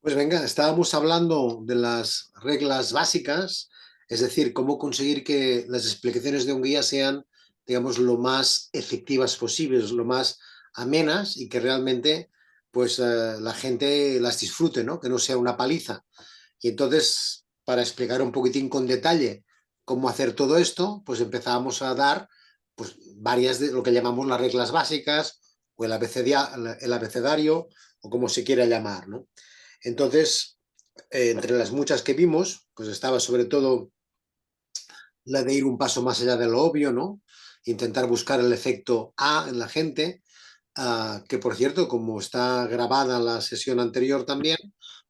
Pues venga, estábamos hablando de las reglas básicas, es decir, cómo conseguir que las explicaciones de un guía sean, digamos, lo más efectivas posibles, lo más amenas y que realmente pues la gente las disfrute, ¿no? Que no sea una paliza. Y entonces, para explicar un poquitín con detalle cómo hacer todo esto, pues empezamos a dar pues, varias de lo que llamamos las reglas básicas o el abecedario o como se quiera llamar, ¿no? Entonces, entre las muchas que vimos, pues estaba sobre todo la de ir un paso más allá de lo obvio, ¿no? Intentar buscar el efecto A en la gente, que por cierto, como está grabada la sesión anterior también,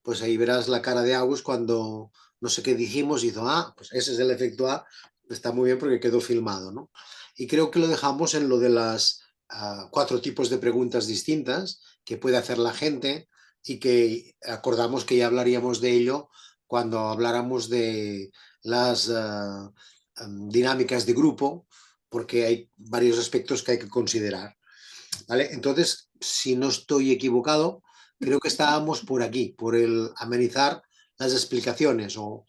pues ahí verás la cara de Agus cuando no sé qué dijimos, hizo pues ese es el efecto A, está muy bien porque quedó filmado, ¿no? Y creo que lo dejamos en lo de las cuatro tipos de preguntas distintas que puede hacer la gente y que acordamos que ya hablaríamos de ello cuando habláramos de las dinámicas de grupo, porque hay varios aspectos que hay que considerar. ¿Vale? Entonces, si no estoy equivocado, creo que estábamos por aquí, por el amenizar las explicaciones o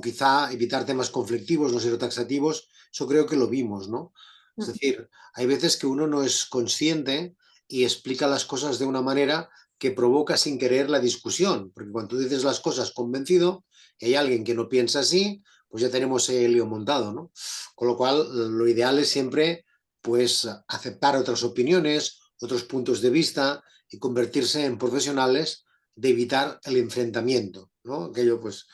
quizá evitar temas conflictivos, no ser taxativos, eso creo que lo vimos, ¿no? Es decir, hay veces que uno no es consciente y explica las cosas de una manera que provoca sin querer la discusión, porque cuando tú dices las cosas convencido y hay alguien que no piensa así, pues ya tenemos el lío montado, ¿no? Con lo cual, lo ideal es siempre pues aceptar otras opiniones, otros puntos de vista y convertirse en profesionales de evitar el enfrentamiento, ¿no? Aquello, pues,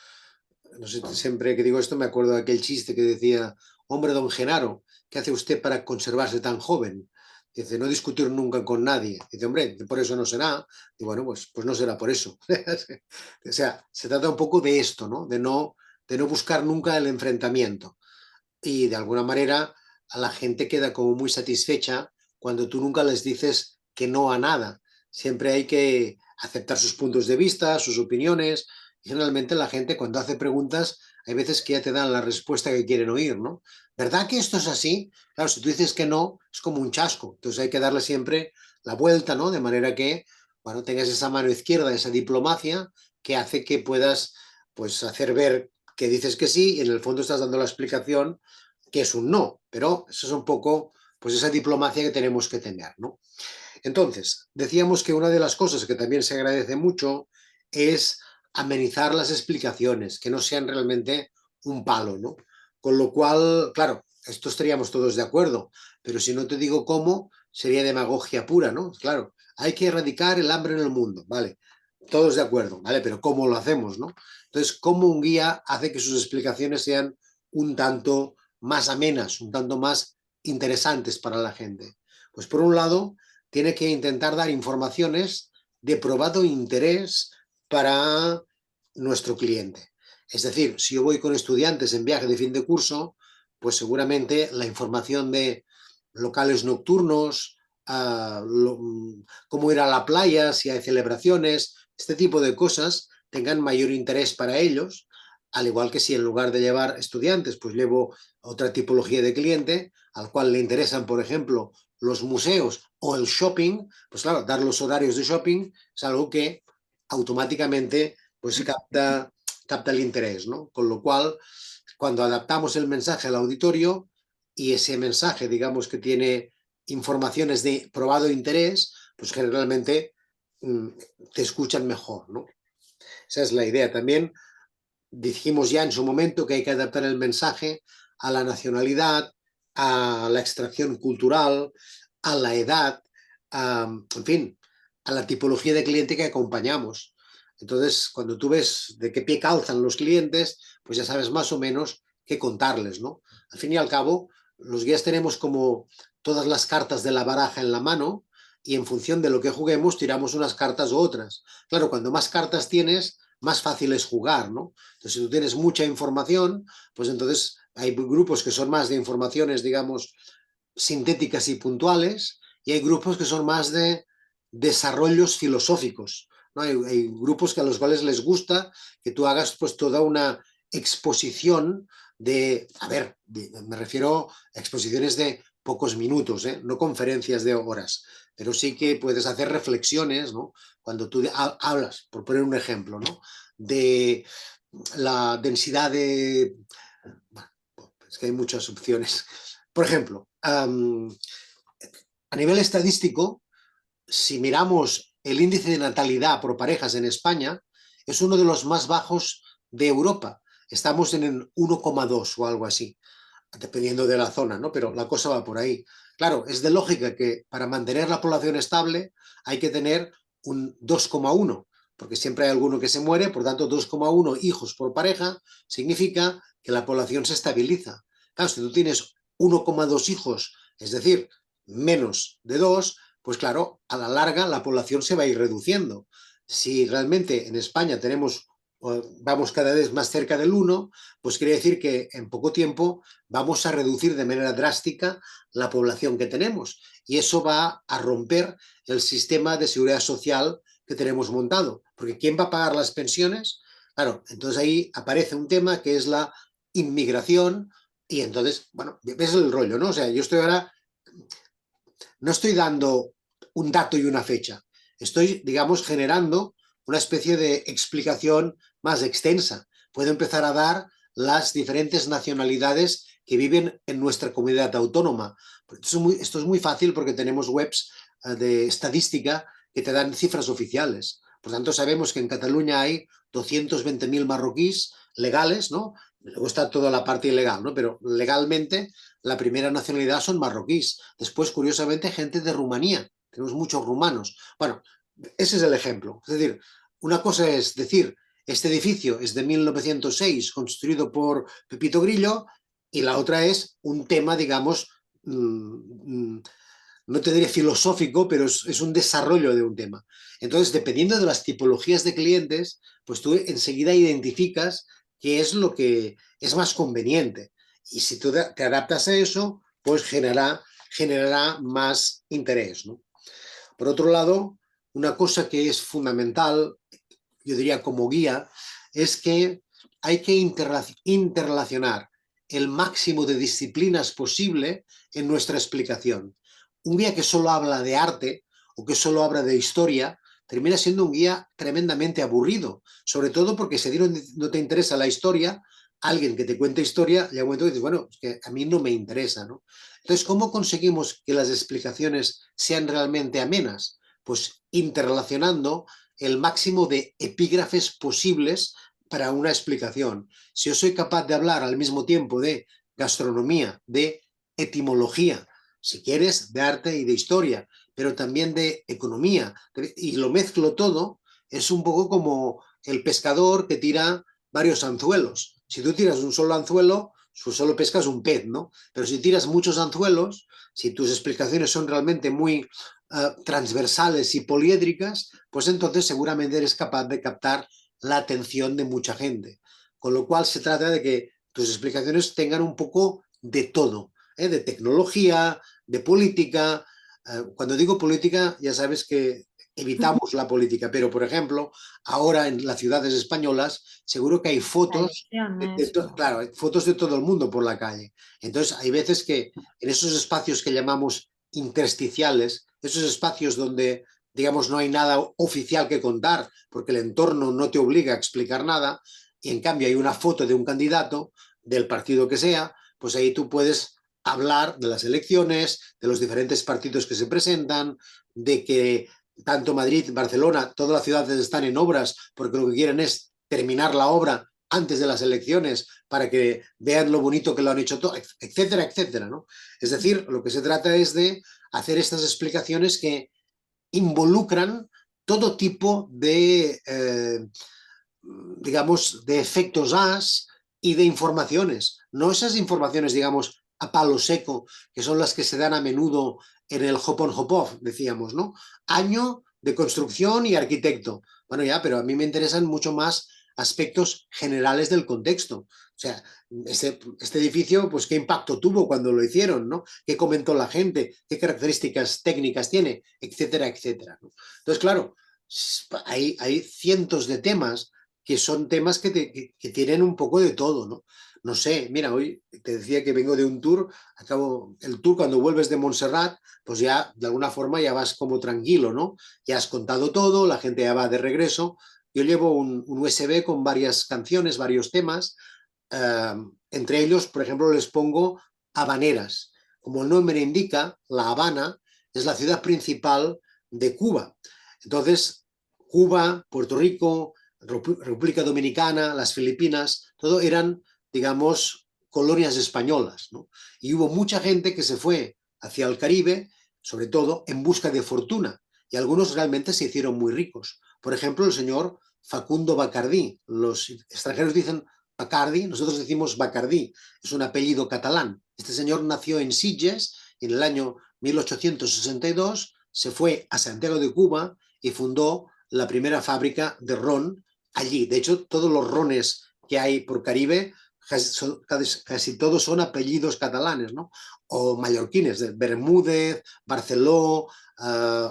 no sé, siempre que digo esto me acuerdo de aquel chiste que decía, hombre, don Genaro, ¿qué hace usted para conservarse tan joven? Dice, no discutir nunca con nadie. Dice, hombre, por eso no será. Y bueno, pues no será por eso. O sea, se trata un poco de esto, ¿no? De no buscar nunca el enfrentamiento y de alguna manera a la gente queda como muy satisfecha cuando tú nunca les dices que no a nada. Siempre hay que aceptar sus puntos de vista, sus opiniones. Y generalmente la gente cuando hace preguntas, hay veces que ya te dan la respuesta que quieren oír, ¿no? ¿Verdad que esto es así? Claro, si tú dices que no, es como un chasco. Entonces hay que darle siempre la vuelta, ¿no? De manera que, bueno, tengas esa mano izquierda, esa diplomacia que hace que puedas, pues, hacer ver que dices que sí y en el fondo estás dando la explicación que es un no, pero eso es un poco pues esa diplomacia que tenemos que tener, ¿no? Entonces, decíamos que una de las cosas que también se agradece mucho es amenizar las explicaciones, que no sean realmente un palo, ¿no? Con lo cual, claro, esto estaríamos todos de acuerdo, pero si no te digo cómo, sería demagogia pura, ¿no? Claro, hay que erradicar el hambre en el mundo, ¿vale? Todos de acuerdo, ¿vale? Pero ¿cómo lo hacemos, no? Entonces, ¿cómo un guía hace que sus explicaciones sean un tanto más amenas, un tanto más interesantes para la gente? Pues por un lado, tiene que intentar dar informaciones de probado interés para nuestro cliente. Es decir, si yo voy con estudiantes en viaje de fin de curso, pues seguramente la información de locales nocturnos, cómo ir a la playa, si hay celebraciones, este tipo de cosas tengan mayor interés para ellos, al igual que si en lugar de llevar estudiantes, pues llevo otra tipología de cliente al cual le interesan, por ejemplo, los museos o el shopping, pues claro, dar los horarios de shopping es algo que automáticamente pues capta el interés, ¿no? Con lo cual, cuando adaptamos el mensaje al auditorio y ese mensaje, digamos que tiene informaciones de probado interés, pues generalmente te escuchan mejor, ¿no? Esa es la idea. También dijimos ya en su momento que hay que adaptar el mensaje a la nacionalidad, a la extracción cultural, a la edad, en fin, a la tipología de cliente que acompañamos. Entonces, cuando tú ves de qué pie calzan los clientes, pues ya sabes más o menos qué contarles, ¿no? Al fin y al cabo, los guías tenemos como todas las cartas de la baraja en la mano y en función de lo que juguemos tiramos unas cartas u otras. Claro, cuando más cartas tienes, más fácil es jugar, ¿no? Entonces, si tú tienes mucha información, pues entonces hay grupos que son más de informaciones, digamos, sintéticas y puntuales, y hay grupos que son más de desarrollos filosóficos, ¿no? Hay grupos que a los cuales les gusta que tú hagas pues toda una exposición de, a ver, me refiero a exposiciones de pocos minutos, ¿eh? No conferencias de horas, pero sí que puedes hacer reflexiones, ¿no? Cuando tú hablas, por poner un ejemplo, ¿no? De la densidad de... Bueno, es que hay muchas opciones. Por ejemplo, a nivel estadístico, si miramos el índice de natalidad por parejas en España, es uno de los más bajos de Europa. Estamos en el 1,2 o algo así, dependiendo de la zona, ¿no? Pero la cosa va por ahí. Claro, es de lógica que para mantener la población estable hay que tener un 2,1, porque siempre hay alguno que se muere, por tanto 2,1 hijos por pareja significa que la población se estabiliza. Claro, si tú tienes 1,2 hijos, es decir, menos de 2, pues claro, a la larga la población se va a ir reduciendo. Si realmente en España tenemos, vamos cada vez más cerca del 1, pues quiere decir que en poco tiempo vamos a reducir de manera drástica la población que tenemos. Y eso va a romper el sistema de seguridad social que tenemos montado. Porque ¿quién va a pagar las pensiones? Claro, entonces ahí aparece un tema que es la inmigración y entonces, bueno, ves el rollo, ¿no? O sea, yo estoy ahora, no estoy dando un dato y una fecha, estoy, digamos, generando una especie de explicación más extensa. Puedo empezar a dar las diferentes nacionalidades que viven en nuestra comunidad autónoma. Esto es muy fácil porque tenemos webs de estadística que te dan cifras oficiales. Por tanto, sabemos que en Cataluña hay 220.000 marroquíes legales, ¿no? Luego está toda la parte ilegal, ¿no? Pero legalmente la primera nacionalidad son marroquíes. Después, curiosamente, gente de Rumanía. Tenemos muchos rumanos. Bueno, ese es el ejemplo. Es decir, una cosa es decir, este edificio es de 1906, construido por Pepito Grillo, y la otra es un tema, digamos, no te diré filosófico, pero es un desarrollo de un tema. Entonces, dependiendo de las tipologías de clientes, pues tú enseguida identificas qué es lo que es más conveniente. Y si tú te adaptas a eso, pues generará más interés, ¿no? Por otro lado, una cosa que es fundamental, yo diría como guía, es que hay que interrelacionar el máximo de disciplinas posible en nuestra explicación. Un guía que solo habla de arte o que solo habla de historia termina siendo un guía tremendamente aburrido, sobre todo porque si a ti no te interesa la historia, alguien que te cuente historia, llega un momento que dices, bueno, es que a mí no me interesa, ¿no? Entonces, ¿cómo conseguimos que las explicaciones sean realmente amenas? Pues interrelacionando el máximo de epígrafes posibles para una explicación. Si yo soy capaz de hablar al mismo tiempo de gastronomía, de etimología, si quieres, de arte y de historia, pero también de economía, y lo mezclo todo, es un poco como el pescador que tira varios anzuelos. Si tú tiras un solo anzuelo, pues solo pescas un pez, ¿no? Pero si tiras muchos anzuelos, si tus explicaciones son realmente muy transversales y poliédricas, pues entonces seguramente eres capaz de captar la atención de mucha gente. Con lo cual se trata de que tus explicaciones tengan un poco de todo, de tecnología, de política. Cuando digo política, ya sabes que evitamos la política, pero por ejemplo, ahora en las ciudades españolas seguro que hay fotos Elecciones. claro, hay fotos de todo el mundo por la calle. Entonces, hay veces que en esos espacios que llamamos intersticiales, esos espacios donde, digamos, no hay nada oficial que contar, porque el entorno no te obliga a explicar nada, y en cambio hay una foto de un candidato, del partido que sea, pues ahí tú puedes hablar de las elecciones, de los diferentes partidos que se presentan, de que tanto Madrid, Barcelona, todas las ciudades están en obras porque lo que quieren es terminar la obra antes de las elecciones para que vean lo bonito que lo han hecho todo, etcétera, etcétera, ¿no? Es decir, lo que se trata es de hacer estas explicaciones que involucran todo tipo de, digamos, de efectos as y de informaciones. No esas informaciones, digamos, a palo seco, que son las que se dan a menudo en el hop on hop off, decíamos, ¿no? Año de construcción y arquitecto. Bueno, ya, pero a mí me interesan mucho más aspectos generales del contexto. O sea, este edificio, pues qué impacto tuvo cuando lo hicieron, ¿no? ¿Qué comentó la gente? ¿Qué características técnicas tiene? Etcétera, etcétera, ¿no? Entonces, claro, hay cientos de temas que son temas que tienen un poco de todo, ¿no? no sé, mira, hoy te decía que vengo de un tour, acabo el tour cuando vuelves de Montserrat, pues ya de alguna forma ya vas como tranquilo, ¿no? Ya has contado todo, la gente ya va de regreso. Yo llevo un USB con varias canciones, varios temas, eh, entre ellos, por ejemplo, les pongo habaneras. Como el nombre indica, La Habana es la ciudad principal de Cuba. Entonces, Cuba, Puerto Rico, República Dominicana, las Filipinas, todo eran, digamos, colonias españolas, ¿no? Y hubo mucha gente que se fue hacia el Caribe, sobre todo en busca de fortuna, y algunos realmente se hicieron muy ricos. Por ejemplo, el señor Facundo Bacardí. Los extranjeros dicen Bacardi, nosotros decimos Bacardí, es un apellido catalán. Este señor nació en Sitges en el año 1862, se fue a Santiago de Cuba y fundó la primera fábrica de ron allí. De hecho, todos los rones que hay por Caribe, casi todos son apellidos catalanes, ¿no? O mallorquines, de Bermúdez, Barceló,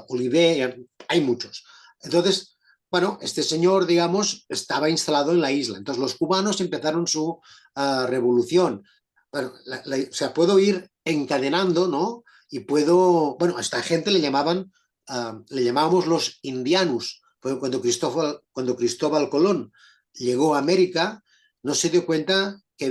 Oliver, hay muchos. Entonces, bueno, este señor, digamos, estaba instalado en la isla. Entonces los cubanos empezaron su revolución. Bueno, o sea, puedo ir encadenando, ¿no? Y puedo, bueno, a esta gente le llamábamos los indianos. Cuando Cristóbal Colón llegó a América, no se dio cuenta que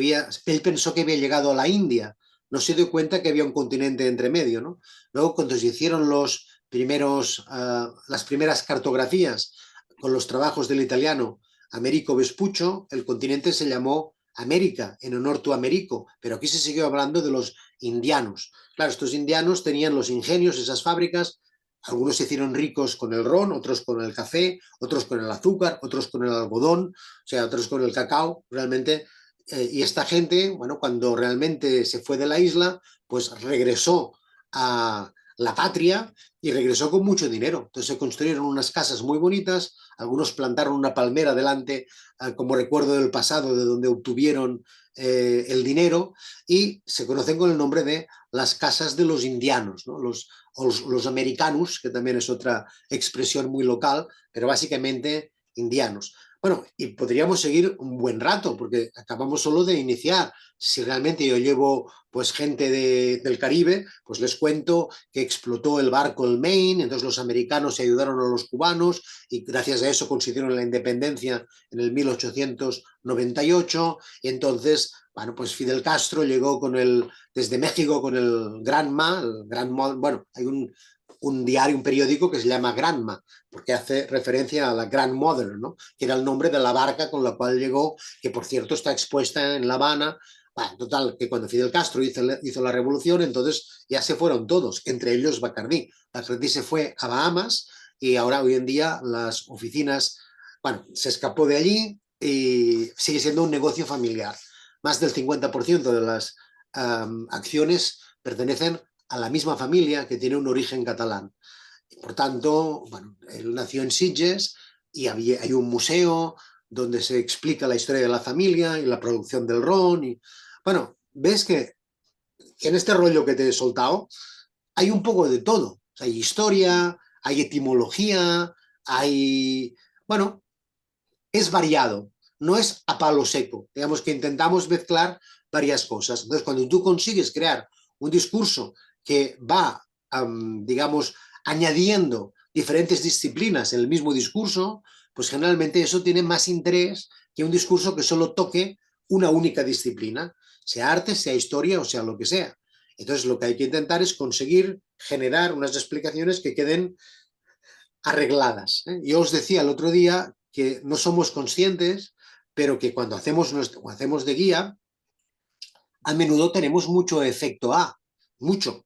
él pensó que había llegado a la India, no se dio cuenta que había un continente entre medio, ¿no? Luego, cuando se hicieron las primeras cartografías con los trabajos del italiano Americo Vespuccio, el continente se llamó América, en honor a Américo, pero aquí se siguió hablando de los indianos. Claro, estos indianos tenían los ingenios, esas fábricas, algunos se hicieron ricos con el ron, otros con el café, otros con el azúcar, otros con el algodón, o sea, otros con el cacao, realmente. Y esta gente, bueno, cuando realmente se fue de la isla, pues regresó a la patria y regresó con mucho dinero. Entonces se construyeron unas casas muy bonitas, algunos plantaron una palmera delante como recuerdo del pasado de donde obtuvieron el dinero y se conocen con el nombre de las casas de los indianos, ¿no? Los americanos, que también es otra expresión muy local, pero básicamente indianos. Bueno, y podríamos seguir un buen rato porque acabamos solo de iniciar. Si realmente yo llevo pues gente del Caribe, pues les cuento que explotó el barco el Maine, entonces los americanos se ayudaron a los cubanos y gracias a eso consiguieron la independencia en el 1898 y entonces, bueno, pues Fidel Castro llegó desde México con el Granma, bueno, hay un diario, un periódico que se llama Granma, porque hace referencia a la Grandmother, ¿no? Que era el nombre de la barca con la cual llegó, que por cierto está expuesta en La Habana. Bueno, total, que cuando Fidel Castro hizo la revolución, entonces ya se fueron todos, entre ellos Bacardí. Bacardí se fue a Bahamas y ahora hoy en día las oficinas, bueno, se escapó de allí y sigue siendo un negocio familiar. Más del 50% de las acciones pertenecen a la misma familia que tiene un origen catalán. Por tanto, bueno, él nació en Sitges y hay un museo donde se explica la historia de la familia y la producción del ron. Y, bueno, ves que en este rollo que te he soltado hay un poco de todo. Hay historia, hay etimología, hay... Bueno, es variado, no es a palo seco. Digamos que intentamos mezclar varias cosas. Entonces, cuando tú consigues crear un discurso que va, digamos, añadiendo diferentes disciplinas en el mismo discurso, pues generalmente eso tiene más interés que un discurso que solo toque una única disciplina, sea arte, sea historia o sea lo que sea. Entonces, lo que hay que intentar es conseguir generar unas explicaciones que queden arregladas. Yo os decía el otro día que no somos conscientes, pero que cuando hacemos de guía, a menudo tenemos mucho efecto A, mucho,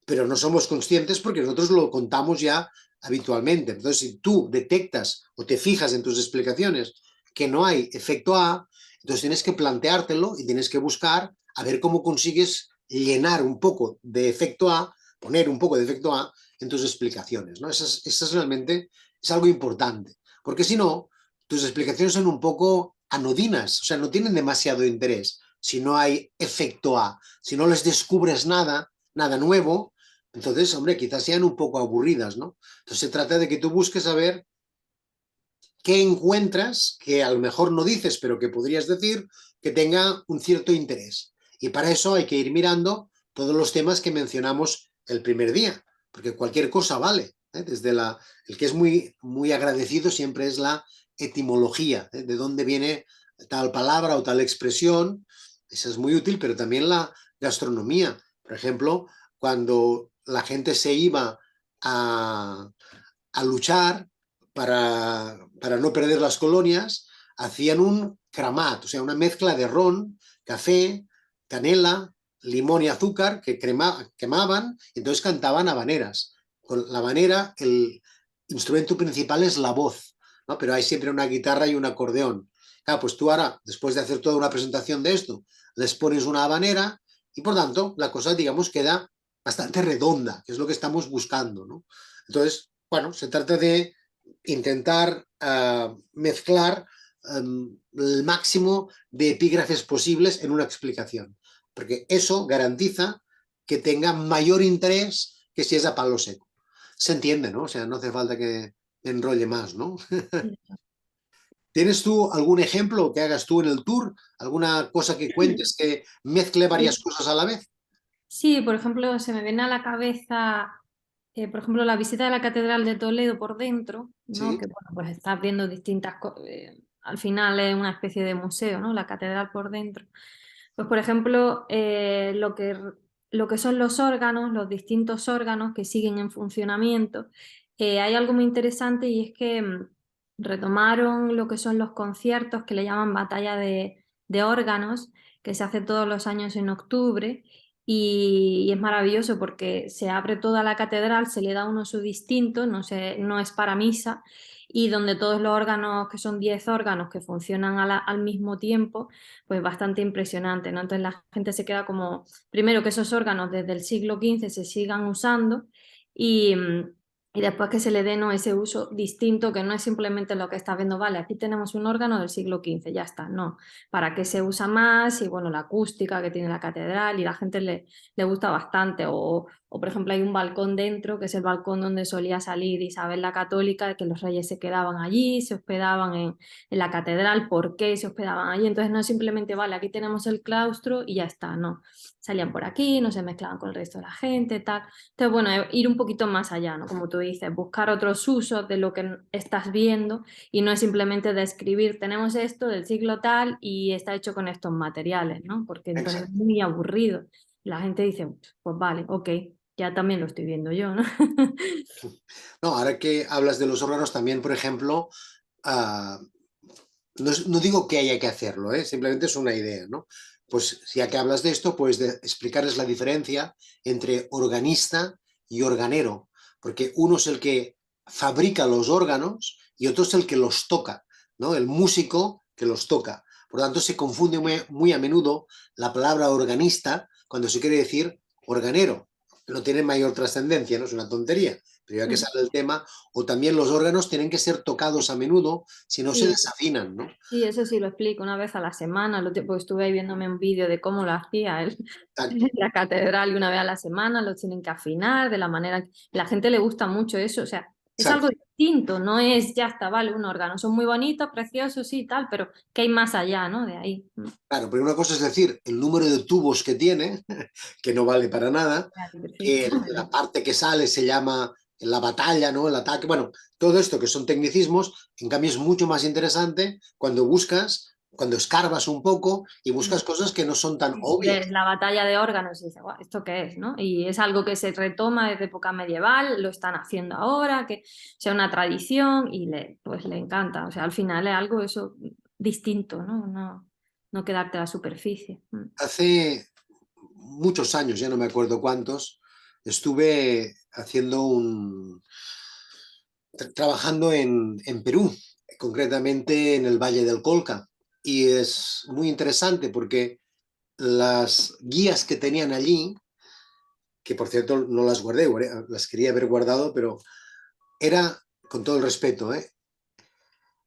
pero no somos conscientes porque nosotros lo contamos ya habitualmente. Entonces, si tú detectas o te fijas en tus explicaciones que no hay efecto A, entonces tienes que planteártelo y tienes que buscar a ver cómo consigues llenar un poco de efecto A, poner un poco de efecto A en tus explicaciones, ¿no? Eso realmente es algo importante, porque si no, tus explicaciones son un poco anodinas, o sea, no tienen demasiado interés si no hay efecto A, si no les descubres nada nuevo, entonces, hombre, quizás sean un poco aburridas, ¿no? Entonces se trata de que tú busques a ver qué encuentras, que a lo mejor no dices, pero que podrías decir, que tenga un cierto interés. Y para eso hay que ir mirando todos los temas que mencionamos el primer día, porque cualquier cosa vale. Desde el que es muy agradecido siempre es la etimología, de dónde viene tal palabra o tal expresión. Esa es muy útil, pero también la gastronomía. Por ejemplo, cuando la gente se iba a luchar para no perder las colonias, hacían un cramat, o sea, una mezcla de ron, café, canela, limón y azúcar que quemaban, y entonces cantaban habaneras. Con la habanera, el instrumento principal es la voz, ¿no? Pero hay siempre una guitarra y un acordeón. Claro, pues tú ahora, después de hacer toda una presentación de esto, les pones una habanera y por tanto la cosa, digamos, queda bastante redonda, que es lo que estamos buscando, ¿no? Entonces, bueno, se trata de intentar mezclar el máximo de epígrafes posibles en una explicación, porque eso garantiza que tenga mayor interés que si es a palo seco. Se entiende, ¿no? O sea, no hace falta que enrolle más, ¿no? ¿Tienes tú algún ejemplo que hagas tú en el tour? ¿Alguna cosa que cuentes que mezcle varias cosas a la vez? Sí, por ejemplo, se me viene a la cabeza, por ejemplo, la visita de la Catedral de Toledo por dentro, ¿no? Sí, Que bueno, pues estás viendo distintas cosas, al final es una especie de museo, ¿no? La catedral por dentro. Pues, por ejemplo, lo que son los órganos, los distintos órganos que siguen en funcionamiento, hay algo muy interesante y es que retomaron lo que son los conciertos que le llaman batalla de órganos, que se hace todos los años en octubre. Y es maravilloso porque se abre toda la catedral, se le da un uso distinto, no es para misa, y donde todos los órganos, que son 10 órganos que funcionan al mismo tiempo, pues bastante impresionante, ¿no? Entonces la gente se queda como, primero que esos órganos desde el siglo XV se sigan usando y, y después que se le dé, ¿no?, ese uso distinto, que no es simplemente lo que estás viendo, vale, aquí tenemos un órgano del siglo XV, ya está, no, para qué se usa más y bueno, la acústica que tiene la catedral y la gente le gusta bastante, o por ejemplo hay un balcón dentro, que es el balcón donde solía salir Isabel la Católica, que los reyes se quedaban allí, se hospedaban en la catedral, por qué se hospedaban allí. Entonces no es simplemente, vale, aquí tenemos el claustro y ya está, no. Salían por aquí, no se mezclaban con el resto de la gente, tal. Entonces, bueno, ir un poquito más allá, ¿no? Como tú dices, buscar otros usos de lo que estás viendo y no es simplemente describir, tenemos esto del siglo tal y está hecho con estos materiales, ¿no? Porque entonces es exacto. muy aburrido. La gente dice, pues vale, ok, ya también lo estoy viendo yo, ¿no? No, ahora que hablas de los órganos, también, por ejemplo, uh, no digo que haya que hacerlo, simplemente es una idea, ¿no? Pues ya que hablas de esto, pues de explicarles la diferencia entre organista y organero, porque uno es el que fabrica los órganos y otro es el que los toca, ¿no? El músico que los toca. Por lo tanto, se confunde muy a menudo la palabra organista cuando se quiere decir organero. No tiene mayor trascendencia, ¿no? Es una tontería, pero ya que sale el tema, o también los órganos tienen que ser tocados a menudo, si no se Sí, desafinan, ¿no? sí, eso sí lo explico una vez a la semana, porque estuve ahí viéndome un vídeo de cómo lo hacía él en Exacto, la catedral y una vez a la semana lo tienen que afinar de la manera que la gente le gusta mucho eso, o sea, es algo exacto. distinto, no es ya está, vale, un órgano, son muy bonitos, preciosos, sí, tal, pero ¿qué hay más allá, ¿no? De ahí. Claro, pero una cosa es decir el número de tubos que tiene, que no vale para nada, Vale, perfecto. que la parte que sale se llama la batalla, ¿no? El ataque, bueno, todo esto que son tecnicismos, en cambio es mucho más interesante cuando buscas, cuando escarbas un poco y buscas cosas que no son tan obvias. Ves la batalla de órganos y dices, "Guau, ¿esto qué es?", ¿no? Y es algo que se retoma desde época medieval, lo están haciendo ahora, que sea una tradición y pues le encanta. O sea, al final es algo eso distinto, ¿no? No quedarte a la superficie. Hace muchos años, ya no me acuerdo cuántos, estuve haciendo trabajando en Perú, concretamente en el Valle del Colca. Y es muy interesante porque las guías que tenían allí, que por cierto no las guardé, las quería haber guardado, pero era, con todo el respeto,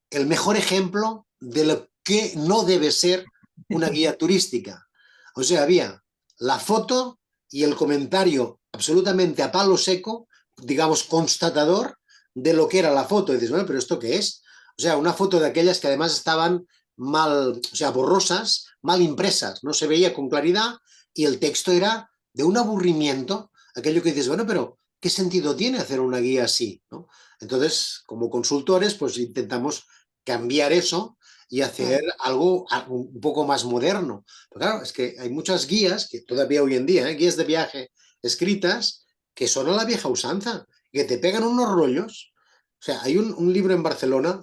el mejor ejemplo de lo que no debe ser una guía turística. O sea, había la foto y el comentario absolutamente a palo seco, digamos, constatador de lo que era la foto. Y dices, bueno, pero ¿esto qué es? O sea, una foto de aquellas que además estaban mal, o sea, borrosas, mal impresas, no se veía con claridad y el texto era de un aburrimiento, aquello que dices, bueno, pero ¿qué sentido tiene hacer una guía así? ¿No? Entonces, como consultores, pues intentamos cambiar eso y hacer algo un poco más moderno. Pero claro, es que hay muchas guías, que todavía hoy en día, guías de viaje escritas, que son a la vieja usanza, que te pegan unos rollos. O sea, hay un libro en Barcelona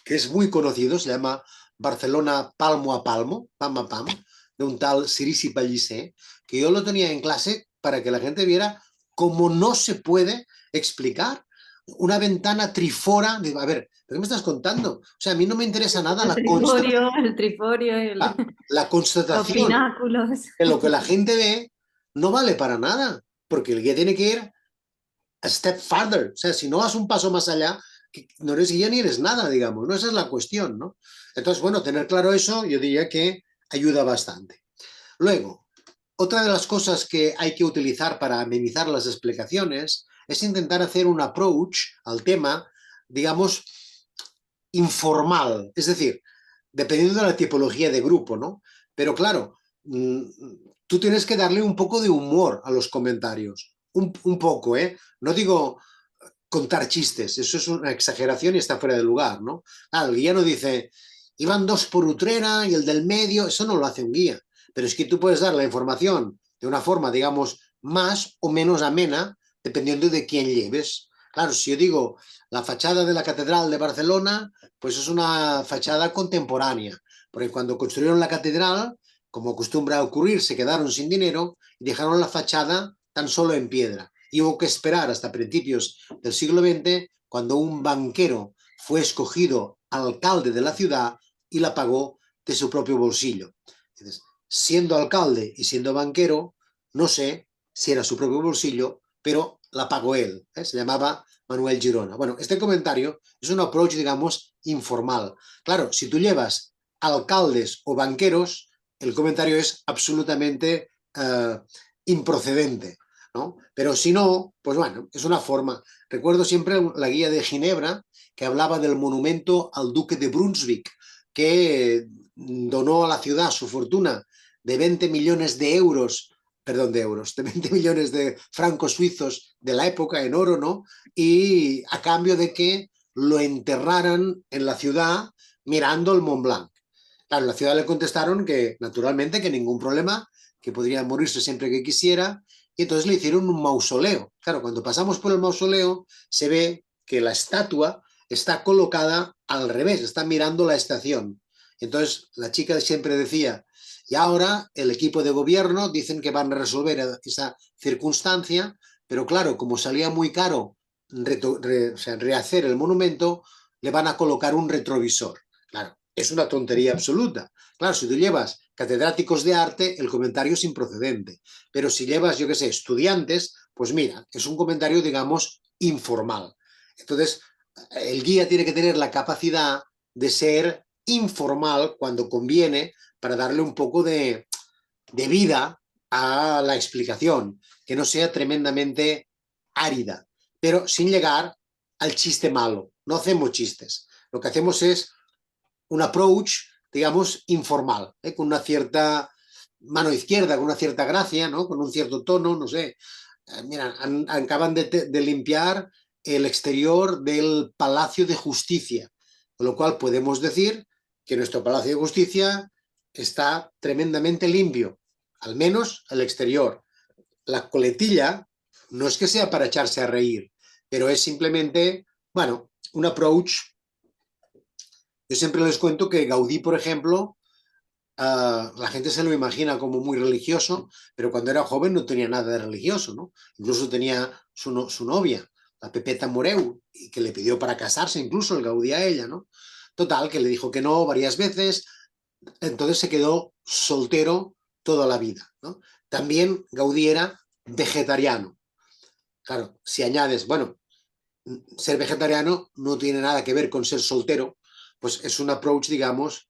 que es muy conocido, se llama Barcelona Palmo a Palmo, pam a pam, de un tal Cirici Pellicer, que yo lo tenía en clase para que la gente viera cómo no se puede explicar una ventana trifora. Digo, a ver, ¿pero qué me estás contando? O sea, a mí no me interesa nada El triforio, la los constatación pináculos. de lo que la gente ve no vale para nada, porque el guía tiene que ir a step further. O sea, si no vas un paso más allá, no eres guía ni eres nada, digamos, ¿no? Esa es la cuestión, ¿no? Entonces, bueno, tener claro eso, yo diría que ayuda bastante. Luego, otra de las cosas que hay que utilizar para amenizar las explicaciones es intentar hacer un approach al tema, digamos, informal, es decir, dependiendo de la tipología de grupo, ¿no? Pero claro, tú tienes que darle un poco de humor a los comentarios, un poco, ¿eh? No digo contar chistes, eso es una exageración y está fuera de lugar, ¿no? Claro, el guía no dice, iban dos por Utrera y el del medio, eso no lo hace un guía, pero es que tú puedes dar la información de una forma, digamos, más o menos amena, dependiendo de quién lleves. Claro, si yo digo la fachada de la Catedral de Barcelona, pues es una fachada contemporánea, porque cuando construyeron la catedral, como acostumbra ocurrir, se quedaron sin dinero y dejaron la fachada tan solo en piedra. Y hubo que esperar hasta principios del siglo XX, cuando un banquero fue escogido alcalde de la ciudad y la pagó de su propio bolsillo. Entonces, siendo alcalde y siendo banquero, no sé si era su propio bolsillo, pero la pagó él. Se llamaba Manuel Girona. Bueno, este comentario es un approach, digamos, informal. Claro, si tú llevas alcaldes o banqueros, el comentario es absolutamente improcedente, ¿no? Pero si no, pues bueno, es una forma. Recuerdo siempre la guía de Ginebra que hablaba del monumento al duque de Brunswick, que donó a la ciudad su fortuna de 20 millones de euros, perdón, de euros, de 20 millones de francos suizos de la época en oro, ¿no? Y a cambio de que lo enterraran en la ciudad mirando el Mont Blanc. Claro, en la ciudad le contestaron que, naturalmente, que ningún problema, que podría morirse siempre que quisiera, y entonces le hicieron un mausoleo. Claro, cuando pasamos por el mausoleo, se ve que la estatua está colocada al revés, está mirando la estación. Entonces, la chica siempre decía, y ahora el equipo de gobierno dicen que van a resolver esa circunstancia, pero claro, como salía muy caro o sea, rehacer el monumento, le van a colocar un retrovisor. Claro, es una tontería absoluta. Claro, si tú llevas catedráticos de arte, el comentario es improcedente. Pero si llevas, yo qué sé, estudiantes, pues mira, es un comentario, digamos, informal. Entonces, el guía tiene que tener la capacidad de ser informal cuando conviene para darle un poco de vida a la explicación, que no sea tremendamente árida, pero sin llegar al chiste malo. No hacemos chistes. Lo que hacemos es un approach, digamos, informal, con una cierta mano izquierda, con una cierta gracia, ¿no? Con un cierto tono, no sé. Mira, acaban de limpiar el exterior del Palacio de Justicia, con lo cual podemos decir que nuestro Palacio de Justicia está tremendamente limpio, al menos el exterior. La coletilla no es que sea para echarse a reír, pero es simplemente, bueno, un approach. Yo siempre les cuento que Gaudí, por ejemplo, la gente se lo imagina como muy religioso, pero cuando era joven no tenía nada de religioso, ¿no? Incluso tenía su novia, la Pepeta Moreu, y que le pidió para casarse incluso el Gaudí a ella, ¿no? Total, que le dijo que no varias veces, entonces se quedó soltero toda la vida, ¿no? También Gaudí era vegetariano. Claro, si añades, bueno, ser vegetariano no tiene nada que ver con ser soltero, pues es un approach, digamos,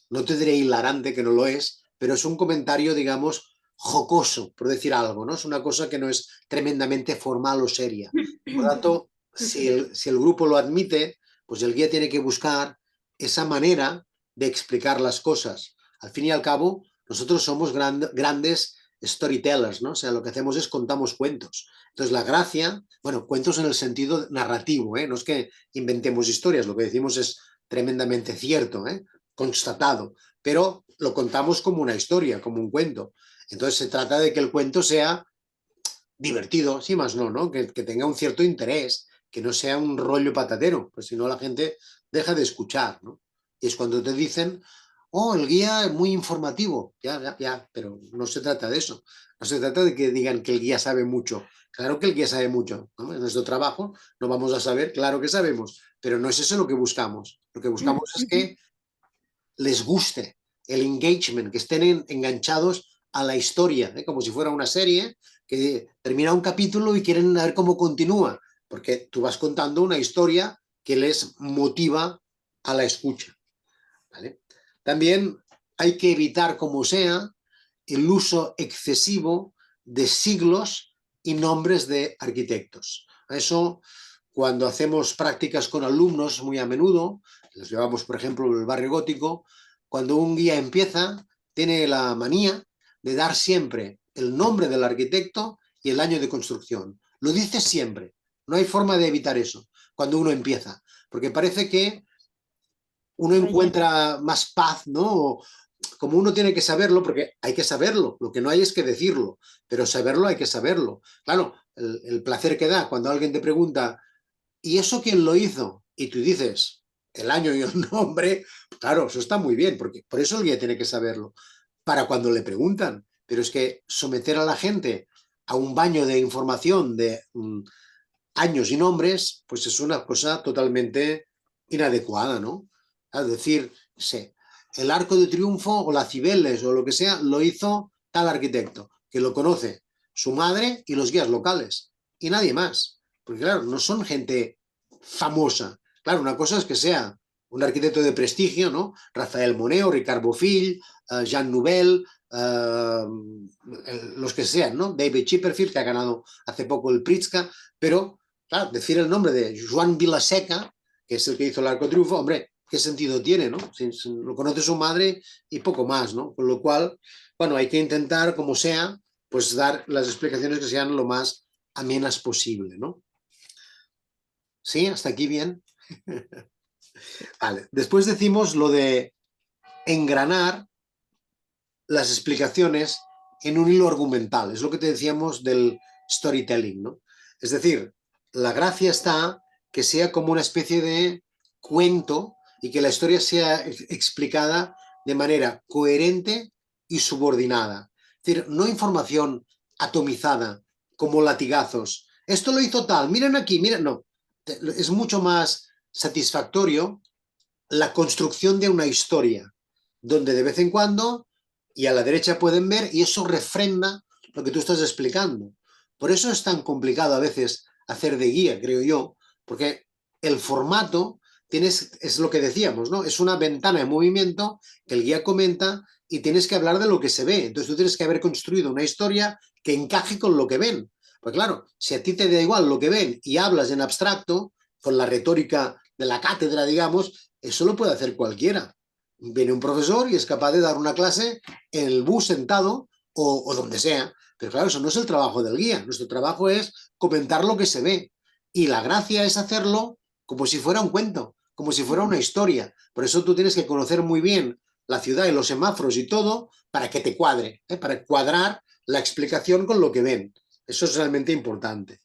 no te diré hilarante, que no lo es, pero es un comentario, digamos, jocoso, por decir algo, ¿no? Es una cosa que no es tremendamente formal o seria. Por lo tanto, si el grupo lo admite, pues el guía tiene que buscar esa manera de explicar las cosas. Al fin y al cabo, nosotros somos grandes storytellers, ¿no? O sea, lo que hacemos es contamos cuentos. Entonces, la gracia, bueno, cuentos en el sentido narrativo, ¿eh? No es que inventemos historias, lo que decimos es tremendamente cierto, ¿eh? Constatado, pero lo contamos como una historia, como un cuento. Entonces, se trata de que el cuento sea divertido, sí más no, ¿no? Que tenga un cierto interés, que no sea un rollo patatero, pues si no la gente deja de escuchar, ¿no? Y es cuando te dicen, oh, el guía es muy informativo, ya, pero no se trata de eso, no se trata de que digan que el guía sabe mucho, claro que el guía sabe mucho, ¿no? En nuestro trabajo no vamos a saber, claro que sabemos, pero no es eso lo que buscamos es que les guste el engagement, que estén enganchados a la historia, ¿eh? Como si fuera una serie que termina un capítulo y quieren ver cómo continúa, porque tú vas contando una historia que les motiva a la escucha, ¿vale? También hay que evitar, como sea, el uso excesivo de siglos y nombres de arquitectos. Eso, cuando hacemos prácticas con alumnos muy a menudo, los llevamos, por ejemplo, en el barrio gótico, cuando un guía empieza, tiene la manía de dar siempre el nombre del arquitecto y el año de construcción. Lo dice siempre, no hay forma de evitar eso cuando uno empieza, porque parece que uno encuentra más paz, ¿no? Como uno tiene que saberlo, porque hay que saberlo, lo que no hay es que decirlo, pero saberlo hay que saberlo. Claro, el placer que da cuando alguien te pregunta, ¿y eso quién lo hizo? Y tú dices el año y el nombre, claro, eso está muy bien, porque por eso el guía tiene que saberlo, para cuando le preguntan. Pero es que someter a la gente a un baño de información de años y nombres, pues es una cosa totalmente inadecuada, ¿no? Es decir, sé, el Arco de Triunfo o la Cibeles o lo que sea lo hizo tal arquitecto, que lo conoce su madre y los guías locales, y nadie más. Porque claro, no son gente famosa. Claro, una cosa es que sea un arquitecto de prestigio, ¿no? Rafael Moneo, Ricard Bofill, Jean Nouvel, los que sean, ¿no? David Chipperfield, que ha ganado hace poco el Pritzker, pero claro, decir el nombre de Joan Vilaseca, que es el que hizo el Arco de Triunfo, hombre, ¿qué sentido tiene, no? Si lo conoce su madre y poco más, ¿no? Con lo cual, bueno, hay que intentar, como sea, pues dar las explicaciones que sean lo más amenas posible, ¿no? ¿Sí? ¿Hasta aquí bien? Vale. Después decimos lo de engranar las explicaciones en un hilo argumental. Es lo que te decíamos del storytelling, ¿no? Es decir, la gracia está que sea como una especie de cuento y que la historia sea explicada de manera coherente y subordinada. Es decir, no información atomizada como latigazos. Esto lo hizo tal, miren aquí, miren, no. Es mucho más satisfactorio la construcción de una historia, donde de vez en cuando y a la derecha pueden ver y eso refrenda lo que tú estás explicando. Por eso es tan complicado a veces hacer de guía, creo yo, porque el formato es lo que decíamos, ¿no? Es una ventana en movimiento que el guía comenta y tienes que hablar de lo que se ve. Entonces tú tienes que haber construido una historia que encaje con lo que ven. Pues claro, si a ti te da igual lo que ven y hablas en abstracto, con la retórica de la cátedra, digamos, eso lo puede hacer cualquiera. Viene un profesor y es capaz de dar una clase en el bus sentado o donde sea. Pero claro, eso no es el trabajo del guía. Nuestro trabajo es comentar lo que se ve. Y la gracia es hacerlo como si fuera un cuento, como si fuera una historia. Por eso tú tienes que conocer muy bien la ciudad y los semáforos y todo para que te cuadre, para cuadrar la explicación con lo que ven. Eso es realmente importante.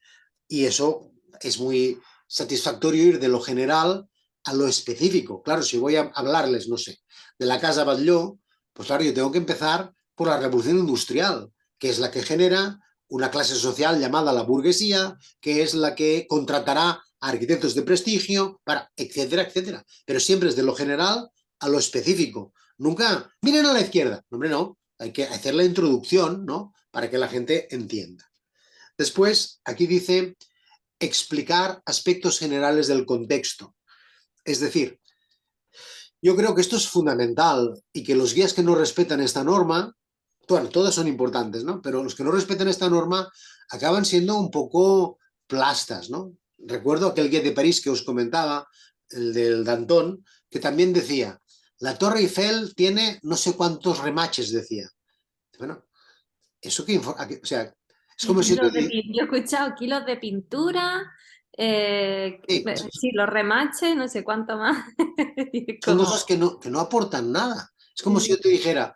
Y eso es muy satisfactorio ir de lo general a lo específico. Claro, si voy a hablarles, no sé, de la Casa Batlló, pues claro, yo tengo que empezar por la revolución industrial, que es la que genera una clase social llamada la burguesía, que es la que contratará a arquitectos de prestigio, para, etcétera, etcétera. Pero siempre es de lo general a lo específico. Nunca, miren a la izquierda. Hombre, no, hay que hacer la introducción, ¿no? Para que la gente entienda. Después, aquí dice explicar aspectos generales del contexto. Es decir, yo creo que esto es fundamental y que los guías que no respetan esta norma, bueno, todas son importantes, ¿no? Pero los que no respetan esta norma acaban siendo un poco plastas, ¿no? Recuerdo aquel guía de París que os comentaba, el del Danton, que también decía, la Torre Eiffel tiene no sé cuántos remaches, decía. Bueno, eso que, o sea, es como si yo te digo, Yo he escuchado kilos de pintura, sí, sí, los remaches, no sé cuánto más. Y es son como, cosas que no aportan nada. Es como si sí, yo te dijera,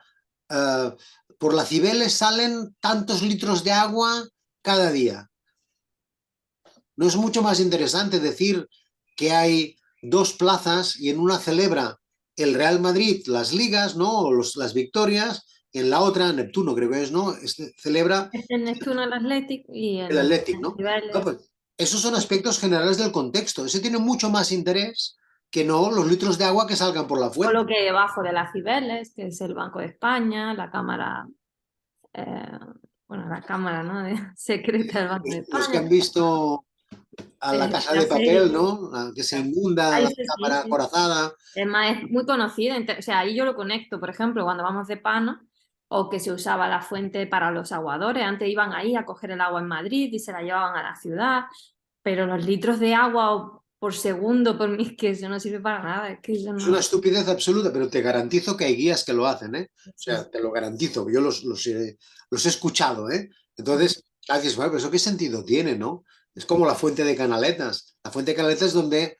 eh, por la Cibeles salen tantos litros de agua cada día. ¿No es mucho más interesante decir que hay dos plazas y en una celebra el Real Madrid las ligas, ¿no? O las victorias, y en la otra, Neptuno creo que es, ¿no? Celebra el Neptuno, el Athletic y el el Athletic, ¿no? No, Cibeles. pues, esos son aspectos generales del contexto. Ese tiene mucho más interés que no los litros de agua que salgan por la O fuente. lo que hay debajo de las Cibeles, que es el Banco de España, la Cámara, eh, bueno, la Cámara, ¿no? Secreta del Banco de Los que España, han visto a la Casa la de serie. Papel, ¿no? Que se inunda Ahí la sí, sí, cámara sí. acorazada. Además, es muy conocido, o sea, ahí yo lo conecto, por ejemplo, cuando vamos de Pano, o que se usaba la fuente para los aguadores. Antes iban ahí a coger el agua en Madrid y se la llevaban a la ciudad, pero los litros de agua por segundo, por mí, es que eso no sirve para nada, es que eso Es una no... estupidez absoluta, pero te garantizo que hay guías que lo hacen, ¿eh? O Sí. sea, te lo garantizo, yo los he escuchado, ¿eh? Entonces, dices, bueno, pero ¿eso qué sentido tiene, no? Es como la fuente de Canaletas. La fuente de Canaletas es donde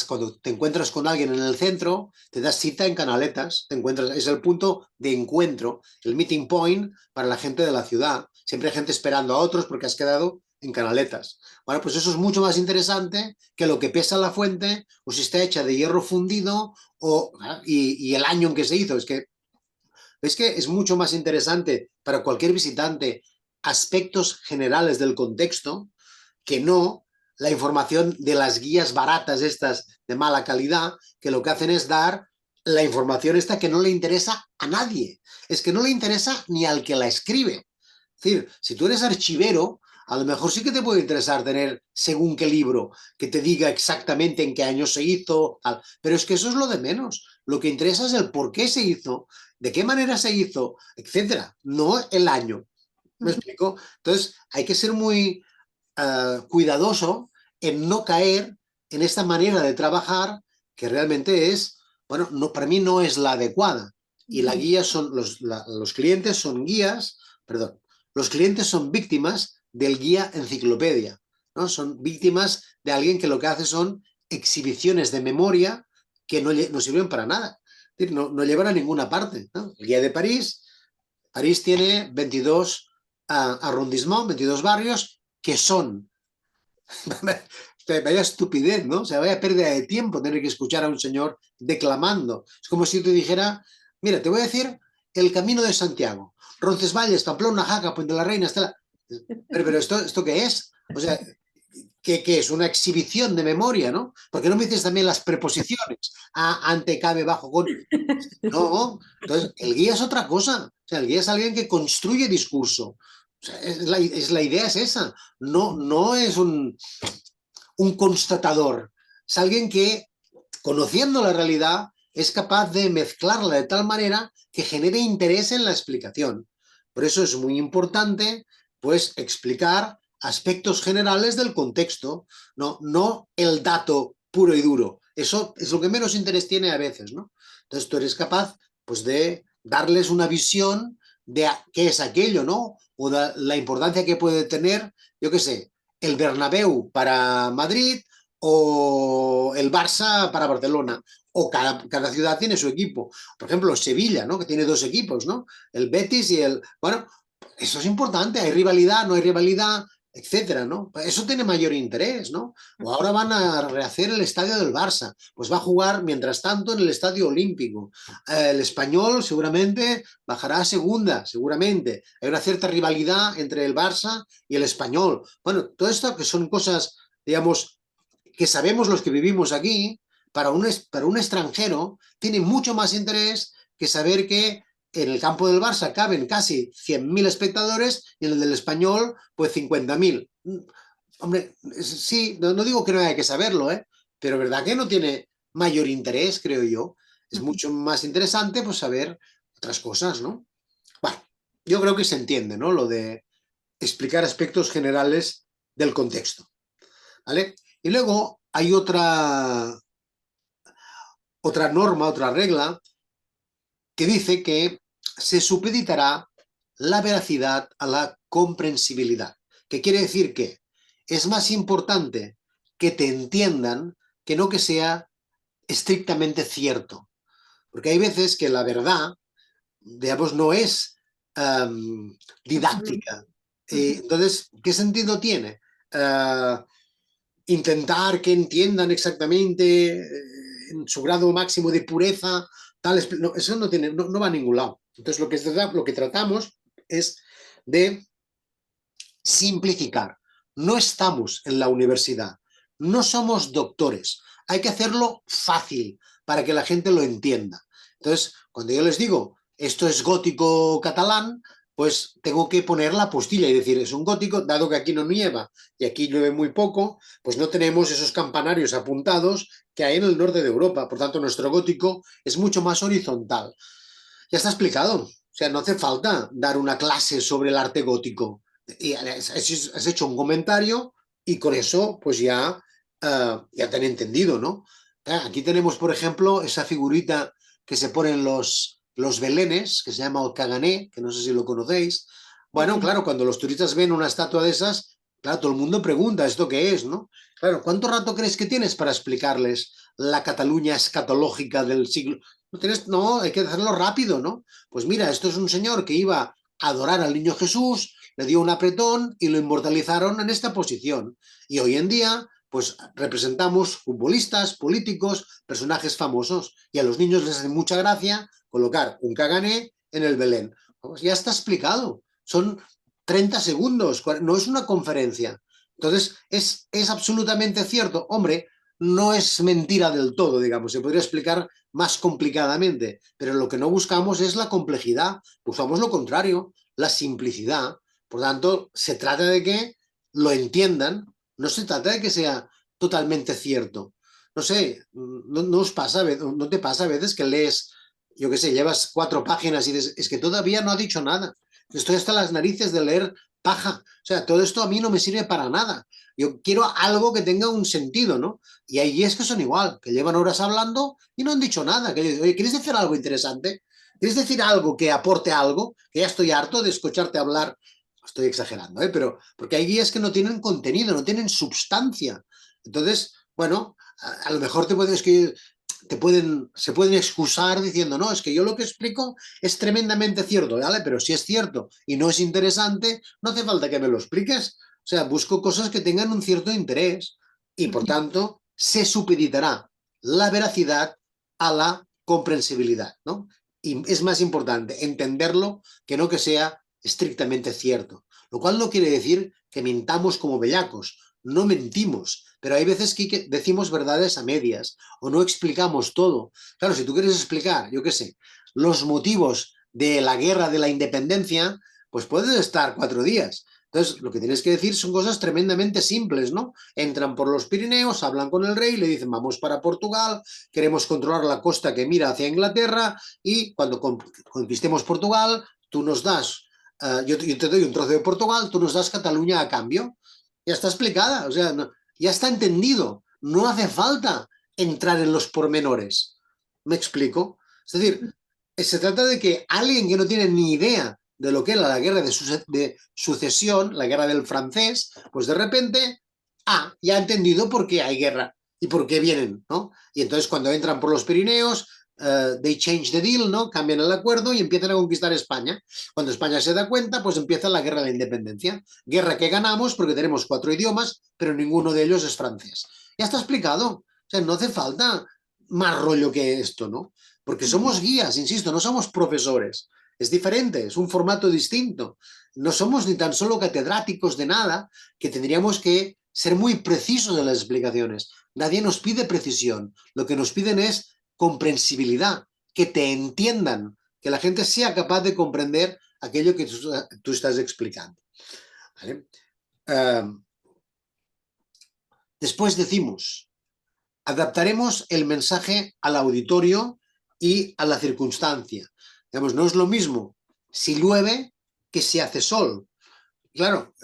cuando te encuentras con alguien en el centro, te das cita en Canaletas, te encuentras, es el punto de encuentro, el meeting point para la gente de la ciudad. Siempre hay gente esperando a otros porque has quedado en Canaletas. Bueno, pues eso es mucho más interesante que lo que pesa la fuente o si está hecha de hierro fundido y el año en que se hizo. Es que es mucho más interesante para cualquier visitante aspectos generales del contexto que no la información de las guías baratas estas de mala calidad, que lo que hacen es dar la información esta que no le interesa a nadie. Es que no le interesa ni al que la escribe. Es decir, si tú eres archivero, a lo mejor sí que te puede interesar tener según qué libro, que te diga exactamente en qué año se hizo, tal. Pero es que eso es lo de menos. Lo que interesa es el por qué se hizo, de qué manera se hizo, etcétera, no el año. ¿Me explico? Entonces, hay que ser muy cuidadoso en no caer en esta manera de trabajar que realmente es, bueno, no, para mí no es la adecuada. Y la guía son, los clientes son guías, perdón, los clientes son víctimas del guía enciclopedia, ¿no? Son víctimas de alguien que lo que hace son exhibiciones de memoria que no sirven para nada. Es decir, no llevan a ninguna parte, ¿no? El guía de París, París tiene 22 arrondissements, 22 barrios que son vaya estupidez, ¿no? O sea, vaya pérdida de tiempo tener que escuchar a un señor declamando. Es como si te dijera, mira, te voy a decir el Camino de Santiago, Roncesvalles, Pamplona, Jaca, Puente de la Reina, Estela. Pero ¿esto qué es? O sea, ¿qué es? Una exhibición de memoria, ¿no? Porque no me dices también las preposiciones, a, ante, cabe, bajo, con... No, entonces el guía es otra cosa. O sea, el guía es alguien que construye discurso. O sea, la idea es esa. No es un constatador. Es alguien que, conociendo la realidad, es capaz de mezclarla de tal manera que genere interés en la explicación. Por eso es muy importante, pues, explicar aspectos generales del contexto, no el dato puro y duro. Eso es lo que menos interés tiene a veces, ¿no? Entonces tú eres capaz, pues, de darles una visión de qué es aquello, ¿no? O de la importancia que puede tener, yo qué sé, el Bernabéu para Madrid o el Barça para Barcelona. O cada ciudad tiene su equipo. Por ejemplo, Sevilla, ¿no? Que tiene dos equipos, ¿no? El Betis y el... Bueno, eso es importante. Hay rivalidad, no hay rivalidad, etcétera, ¿no? Eso tiene mayor interés, ¿no? O ahora van a rehacer el estadio del Barça. Pues va a jugar, mientras tanto, en el estadio olímpico. El español seguramente bajará a segunda, seguramente. Hay una cierta rivalidad entre el Barça y el español. Bueno, todo esto que son cosas, digamos, que sabemos los que vivimos aquí, para un extranjero tiene mucho más interés que saber que en el campo del Barça caben casi 100.000 espectadores y en el del español, pues 50.000. Hombre, sí, no digo que no haya que saberlo, ¿eh? Pero verdad que no tiene mayor interés, creo yo. Es mucho más interesante pues saber otras cosas, ¿no? Bueno, yo creo que se entiende, ¿no? Lo de explicar aspectos generales del contexto, ¿vale? Y luego hay otra norma, otra regla, que dice que se supeditará la veracidad a la comprensibilidad. ¿Qué quiere decir? Que es más importante que te entiendan que no que sea estrictamente cierto. Porque hay veces que la verdad, digamos, no es absoluto. didáctica. Ujú. Entonces, ¿qué sentido tiene? Intentar que entiendan exactamente en su grado máximo de pureza, no, eso no, tiene, no va a ningún lado. Entonces, lo que tratamos es de simplificar. No estamos en la universidad, no somos doctores. Hay que hacerlo fácil para que la gente lo entienda. Entonces, cuando yo les digo, esto es gótico catalán, pues tengo que poner la postilla y decir, es un gótico, dado que aquí no nieva y aquí llueve muy poco, pues no tenemos esos campanarios apuntados que hay en el norte de Europa. Por tanto, nuestro gótico es mucho más horizontal. Ya está explicado. O sea, no hace falta dar una clase sobre el arte gótico. Y has hecho un comentario y con eso pues ya te han entendido, ¿no? Aquí tenemos, por ejemplo, esa figurita que se ponen los belenes, que se llama el cagané, que no sé si lo conocéis. Sí, Bueno, sí. claro, cuando los turistas ven una estatua de esas, claro, todo el mundo pregunta, ¿esto qué es, no? Claro, ¿cuánto rato crees que tienes para explicarles la Cataluña escatológica del siglo? No, hay que hacerlo rápido, ¿no? Pues mira, esto es un señor que iba a adorar al niño Jesús, le dio un apretón y lo inmortalizaron en esta posición. Y hoy en día, pues representamos futbolistas, políticos, personajes famosos. Y a los niños les hace mucha gracia colocar un cagané en el Belén. Pues ya está explicado. Son 30 segundos, no es una conferencia. Entonces, es absolutamente cierto. Hombre, no es mentira del todo, digamos, se podría explicar más complicadamente, pero lo que no buscamos es la complejidad, buscamos lo contrario, la simplicidad. Por tanto, se trata de que lo entiendan, no se trata de que sea totalmente cierto. No sé, no os pasa, no te pasa a veces que lees, yo qué sé, llevas 4 páginas y dices, es que todavía no ha dicho nada. Estoy hasta las narices de leer paja. O sea, todo esto a mí no me sirve para nada. Yo quiero algo que tenga un sentido, ¿no? Y hay guías que son igual, que llevan horas hablando y no han dicho nada. Que yo digo, oye, ¿quieres decir algo interesante? ¿Quieres decir algo que aporte algo? Que ya estoy harto de escucharte hablar. Estoy exagerando, ¿eh? Pero porque hay guías que no tienen contenido, no tienen substancia. Entonces, bueno, a lo mejor se pueden excusar diciendo, no, es que yo lo que explico es tremendamente cierto, ¿vale? Pero si es cierto y no es interesante, no hace falta que me lo expliques. O sea, busco cosas que tengan un cierto interés y, por Ujú. tanto, se supeditará la veracidad a la comprensibilidad, ¿no? Y es más importante entenderlo que no que sea estrictamente cierto. Lo cual no quiere decir que mintamos como bellacos, no mentimos, pero hay veces que decimos verdades a medias o no explicamos todo. Claro, si tú quieres explicar, yo qué sé, los motivos de la guerra de la independencia, pues puedes estar 4 días. Entonces, lo que tienes que decir son cosas tremendamente simples, ¿no? Entran por los Pirineos, hablan con el rey, le dicen, vamos para Portugal, queremos controlar la costa que mira hacia Inglaterra y cuando conquistemos Portugal, tú nos das, yo te doy un trozo de Portugal, tú nos das Cataluña a cambio. Ya está explicada, o sea, ya está entendido. No hace falta entrar en los pormenores. ¿Me explico? Es decir, se trata de que alguien que no tiene ni idea de lo que era la guerra de sucesión, la guerra del francés, pues de repente, ya ha entendido por qué hay guerra y por qué vienen, ¿no? Y entonces cuando entran por los Pirineos, they change the deal, ¿no? Cambian el acuerdo y empiezan a conquistar España. Cuando España se da cuenta, pues empieza la guerra de la independencia. Guerra que ganamos porque tenemos 4 idiomas, pero ninguno de ellos es francés. Ya está explicado. O sea, no hace falta más rollo que esto, ¿no? Porque Ujú. somos guías, insisto, no somos profesores. Es diferente, es un formato distinto. No somos ni tan solo catedráticos de nada, que tendríamos que ser muy precisos en las explicaciones. Nadie nos pide precisión. Lo que nos piden es comprensibilidad, que te entiendan, que la gente sea capaz de comprender aquello que tú estás explicando. ¿Vale? Después decimos, adaptaremos el mensaje al auditorio y a la circunstancia. Digamos, no es lo mismo si llueve que si hace sol. Claro,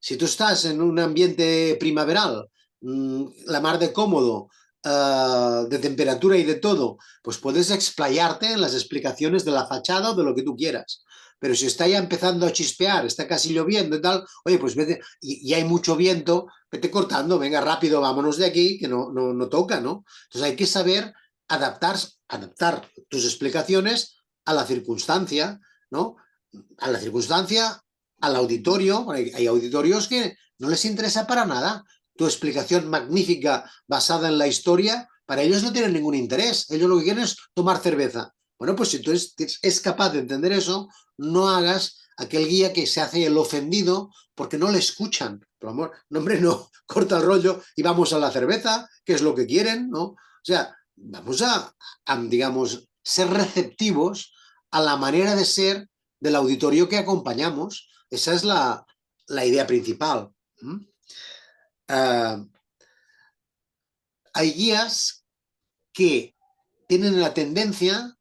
si tú estás en un ambiente primaveral, la mar de cómodo, de temperatura y de todo, pues puedes explayarte en las explicaciones de la fachada o de lo que tú quieras. Pero si está ya empezando a chispear, está casi lloviendo y tal, oye, pues vete, y hay mucho viento, vete cortando, venga rápido, vámonos de aquí, que no toca, ¿no? Entonces hay que saber adaptar tus explicaciones a la circunstancia, ¿no? A la circunstancia, al auditorio. Hay auditorios que no les interesa para nada tu explicación magnífica basada en la historia. Para ellos no tienen ningún interés, ellos lo que quieren es tomar cerveza. Bueno, pues si tú es capaz de entender eso, no hagas aquel guía que se hace el ofendido porque no le escuchan. Por amor, no, hombre, no, corta el rollo y vamos a la cerveza, que es lo que quieren, ¿no? O sea, vamos digamos, ser receptivos a la manera de ser del auditorio que acompañamos. Esa es la idea principal. Uh, hay guías que tienen la tendencia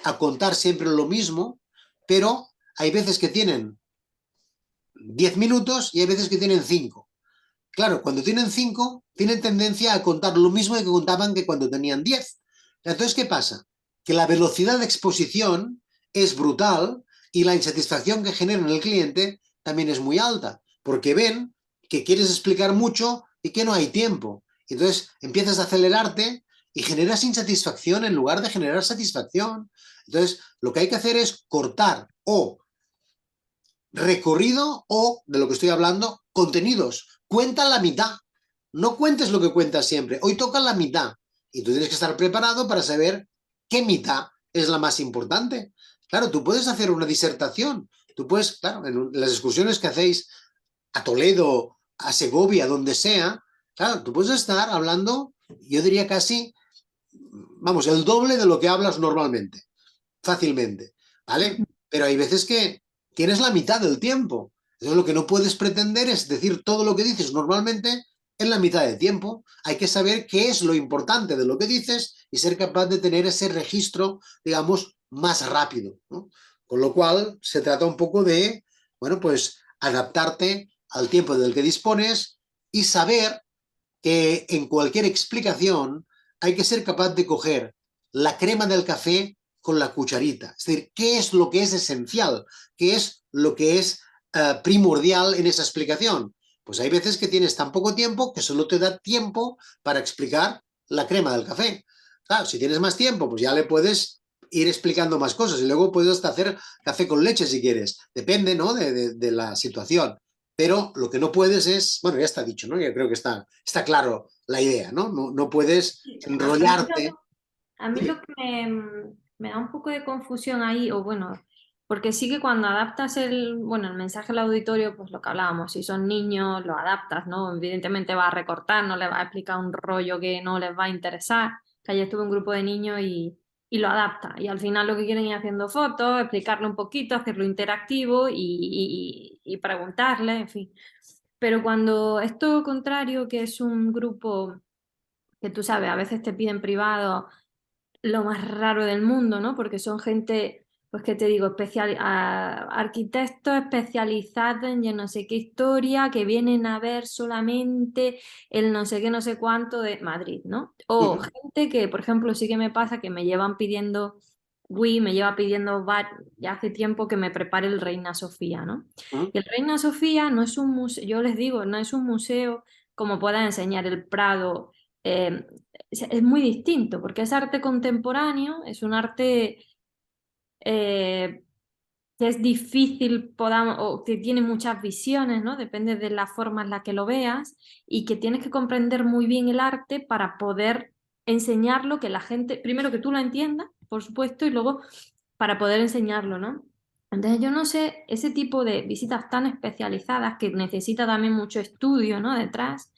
a contar siempre lo mismo, pero hay veces que tienen 10 minutos y hay veces que tienen 5. Claro, cuando tienen 5, tienen tendencia a contar lo mismo que contaban que cuando tenían 10. Entonces, ¿qué pasa? Que la velocidad de exposición es brutal y la insatisfacción que genera en el cliente también es muy alta, porque ven que quieres explicar mucho y que no hay tiempo. Entonces, empiezas a acelerarte y generas insatisfacción en lugar de generar satisfacción. Entonces, lo que hay que hacer es cortar o recorrido o, de lo que estoy hablando, contenidos. Cuenta la mitad. No cuentes lo que cuentas siempre. Hoy toca la mitad. Y tú tienes que estar preparado para saber qué mitad es la más importante. Claro, tú puedes hacer una disertación. Tú puedes, claro, en las excursiones que hacéis a Toledo, a Segovia, donde sea, claro, tú puedes estar hablando, yo diría casi, vamos, el doble de lo que hablas normalmente, fácilmente, ¿vale? Pero hay veces que tienes la mitad del tiempo. Entonces lo que no puedes pretender es decir todo lo que dices normalmente en la mitad de tiempo. Hay que saber qué es lo importante de lo que dices y ser capaz de tener ese registro, digamos, más rápido, ¿no? Con lo cual se trata un poco de, bueno, pues adaptarte al tiempo del que dispones y saber que en cualquier explicación hay que ser capaz de coger la crema del café con la cucharita. Es decir, ¿qué es lo que es esencial? ¿Qué es lo que es primordial en esa explicación? Pues hay veces que tienes tan poco tiempo que solo te da tiempo para explicar la crema del café. Claro, si tienes más tiempo, pues ya le puedes ir explicando más cosas y luego puedes hasta hacer café con leche si quieres. Depende, ¿no? de la situación. Pero lo que no puedes es, bueno, ya está dicho, ¿no? Yo creo que está claro la idea, ¿no? No puedes A mí enrollarte. A mí lo que me da un poco de confusión ahí, o bueno, porque sí que cuando adaptas bueno, el mensaje al auditorio, pues lo que hablábamos, si son niños, lo adaptas, ¿no? Evidentemente va a recortar, no le va a explicar un rollo que no les va a interesar. Que ayer estuve un grupo de niños y lo adapta. Y al final lo que quieren ir haciendo fotos, explicarle un poquito, hacerlo interactivo y preguntarle, en fin. Pero cuando es todo lo contrario, que es un grupo que tú sabes, a veces te piden privado lo más raro del mundo, ¿no? Porque son gente, pues qué te digo, arquitectos especializados en yo no sé qué historia, que vienen a ver solamente el no sé qué, no sé cuánto de Madrid, ¿no? O gente que, por ejemplo, sí que me pasa que me llevan pidiendo, me lleva pidiendo ya hace tiempo que me prepare el Reina Sofía, ¿no? Y el Reina Sofía no es un museo, yo les digo, no es un museo como pueda enseñar el Prado. eh, es muy distinto, porque es arte contemporáneo, es un arte eh, que es difícil, o que tiene muchas visiones, ¿no? Depende de la forma en la que lo veas, y que tienes que comprender muy bien el arte para poder enseñarlo, que la gente, primero que tú lo entiendas, por supuesto, y luego para poder enseñarlo, ¿no? Entonces yo no sé, ese tipo de visitas tan especializadas que necesita también mucho estudio, ¿no? Detrás,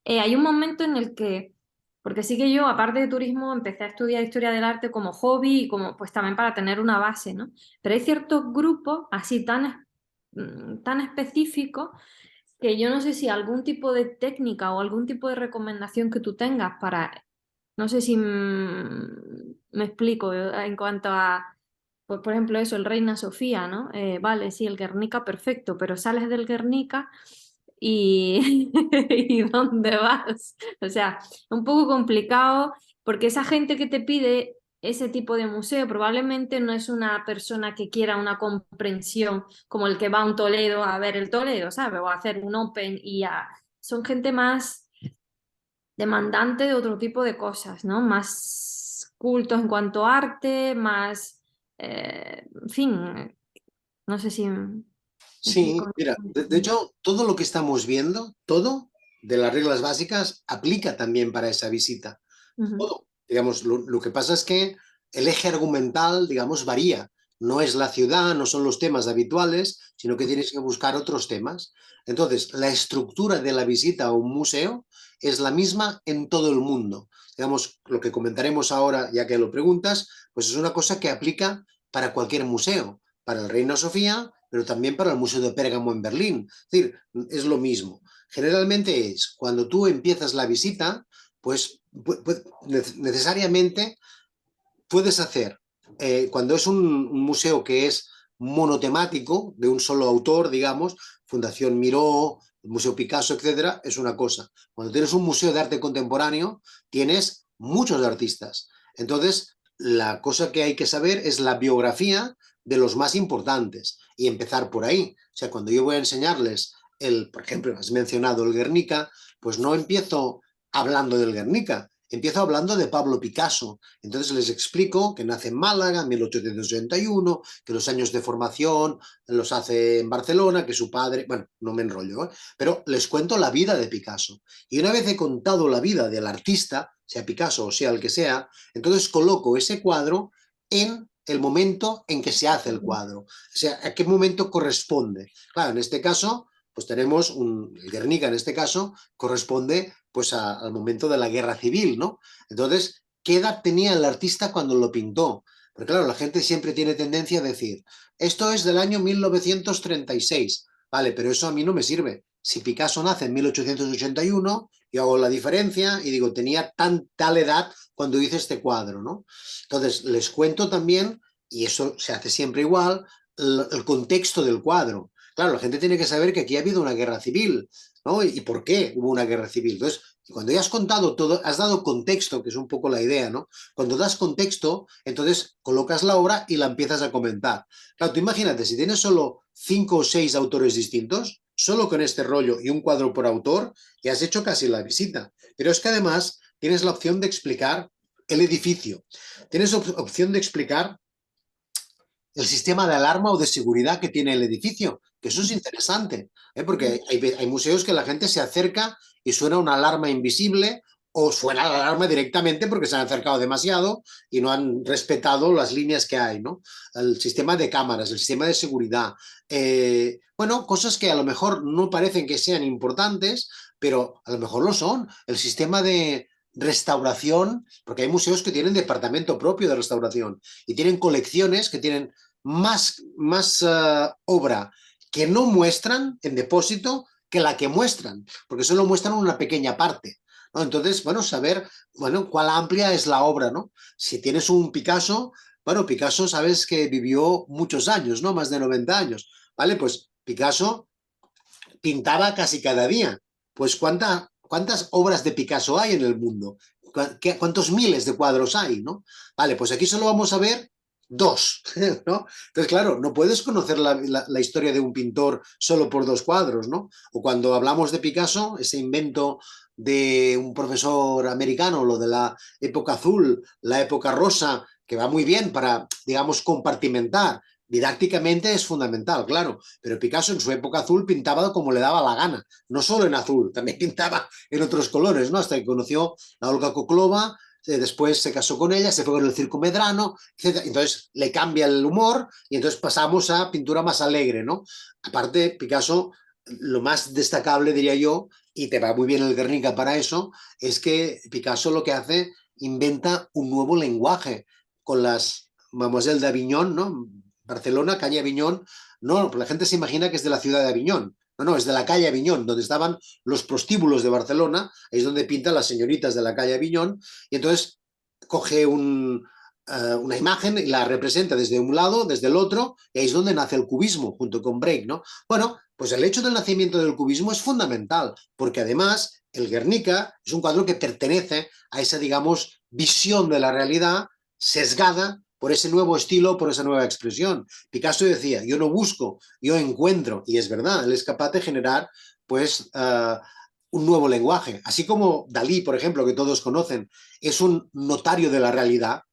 hay un momento en el que, porque sí que yo, aparte de turismo, empecé a estudiar historia del arte como hobby y como, pues también para tener una base, ¿no? Pero hay ciertos grupos así tan específicos que yo no sé si algún tipo de técnica o algún tipo de recomendación que tú tengas para, no sé si me explico en cuanto a, pues por ejemplo eso, el Reina Sofía, ¿no? Vale, sí, el Guernica, perfecto, pero sales del Guernica y, y dónde vas. O sea, un poco complicado porque esa gente que te pide ese tipo de museo probablemente no es una persona que quiera una comprensión como el que va a un Toledo a ver el Toledo, ¿sabes? O a hacer un Open y ya. Son gente más demandante de otro tipo de cosas, ¿no? Más cultos en cuanto a arte, más, en fin, no sé si me Sí, explico. mira, de hecho, todo lo que estamos viendo, todo de las reglas básicas, aplica también para esa visita. Ujú. Todo. Digamos, lo que pasa es que el eje argumental, digamos, varía. No es la ciudad, no son los temas habituales, sino que tienes que buscar otros temas. Entonces, la estructura de la visita a un museo es la misma en todo el mundo. Digamos, lo que comentaremos ahora, ya que lo preguntas, pues es una cosa que aplica para cualquier museo, para el Reina Sofía, pero también para el Museo de Pérgamo en Berlín. Es decir, es lo mismo. Generalmente es cuando tú empiezas la visita, pues necesariamente puedes hacer, cuando es un museo que es monotemático, de un solo autor, digamos, Fundación Miró, Museo Picasso, etcétera, es una cosa. Cuando tienes un museo de arte contemporáneo, tienes muchos artistas. Entonces, la cosa que hay que saber es la biografía de los más importantes y empezar por ahí. O sea, cuando yo voy a enseñarles por ejemplo, has mencionado el Guernica, pues no empiezo hablando del Guernica, empiezo hablando de Pablo Picasso. Entonces les explico que nace en Málaga en 1881, que los años de formación los hace en Barcelona, que su padre, bueno, no me enrollo, ¿eh? Pero les cuento la vida de Picasso. Y una vez he contado la vida del artista, sea Picasso o sea el que sea, entonces coloco ese cuadro en el momento en que se hace el cuadro. O sea, a qué momento corresponde. Claro, en este caso, pues tenemos el Guernica en este caso corresponde pues al momento de la guerra civil, ¿no? Entonces, ¿qué edad tenía el artista cuando lo pintó? Porque claro, la gente siempre tiene tendencia a decir, esto es del año 1936, vale, pero eso a mí no me sirve. Si Picasso nace en 1881, yo hago la diferencia y digo, tenía tal edad cuando hice este cuadro, ¿no? Entonces, les cuento también, y eso se hace siempre igual, el contexto del cuadro. Claro, la gente tiene que saber que aquí ha habido una guerra civil, ¿no? ¿Y por qué hubo una guerra civil? Entonces, cuando ya has contado todo, has dado contexto, que es un poco la idea, ¿no? Cuando das contexto, entonces colocas la obra y la empiezas a comentar. Claro, tú imagínate, si tienes solo 5 o 6 autores distintos, solo con este rollo y un cuadro por autor, ya has hecho casi la visita. Pero es que además tienes la opción de explicar el edificio. Tienes opción de explicar el sistema de alarma o de seguridad que tiene el edificio, que eso es interesante, ¿eh? Porque hay museos que la gente se acerca y suena una alarma invisible o suena la alarma directamente porque se han acercado demasiado y no han respetado las líneas que hay, ¿no? El sistema de cámaras, el sistema de seguridad. Bueno, cosas que a lo mejor no parecen que sean importantes, pero a lo mejor lo son. El sistema de restauración, porque hay museos que tienen departamento propio de restauración y tienen colecciones que tienen más obra que no muestran en depósito que la que muestran, porque solo muestran una pequeña parte, ¿no? Entonces, bueno, saber, bueno, cuál amplia es la obra, ¿no? Si tienes un Picasso, bueno, Picasso sabes que vivió muchos años, ¿no? Más de 90 años, ¿vale? Pues Picasso pintaba casi cada día. Pues ¿cuántas obras de Picasso hay en el mundo? ¿Cuántos miles de cuadros hay, no? Vale, pues aquí solo vamos a ver 2, ¿no? Entonces, claro, no puedes conocer la historia de un pintor solo por 2 cuadros, ¿no? O cuando hablamos de Picasso, ese invento de un profesor americano, lo de la época azul, la época rosa, que va muy bien para, digamos, compartimentar. Didácticamente es fundamental, claro, pero Picasso en su época azul pintaba como le daba la gana, no solo en azul, también pintaba en otros colores, ¿no? Hasta que conoció a Olga Koklova, después se casó con ella, se fue con el circo Medrano, etc. Entonces le cambia el humor y entonces pasamos a pintura más alegre, ¿no? Aparte, Picasso, lo más destacable, diría yo, y te va muy bien el Guernica para eso, es que Picasso lo que hace, inventa un nuevo lenguaje con las Mademoiselle d'Avignon, ¿no? Barcelona, calle Aviñón, no, la gente se imagina que es de la ciudad de Aviñón. No, no, es de la calle Aviñón, donde estaban los prostíbulos de Barcelona, ahí es donde pintan las señoritas de la calle Aviñón, y entonces coge una imagen y la representa desde un lado, desde el otro, y ahí es donde nace el cubismo, junto con Break, ¿no? Bueno, Pues el hecho del nacimiento del cubismo es fundamental, porque además el Guernica es un cuadro que pertenece a esa, digamos, visión de la realidad sesgada por ese nuevo estilo, por esa nueva expresión. Picasso decía, yo no busco, yo encuentro, y es verdad, él es capaz de generar, pues, un nuevo lenguaje. Así como Dalí, por ejemplo, que todos conocen, es un notario de la realidad,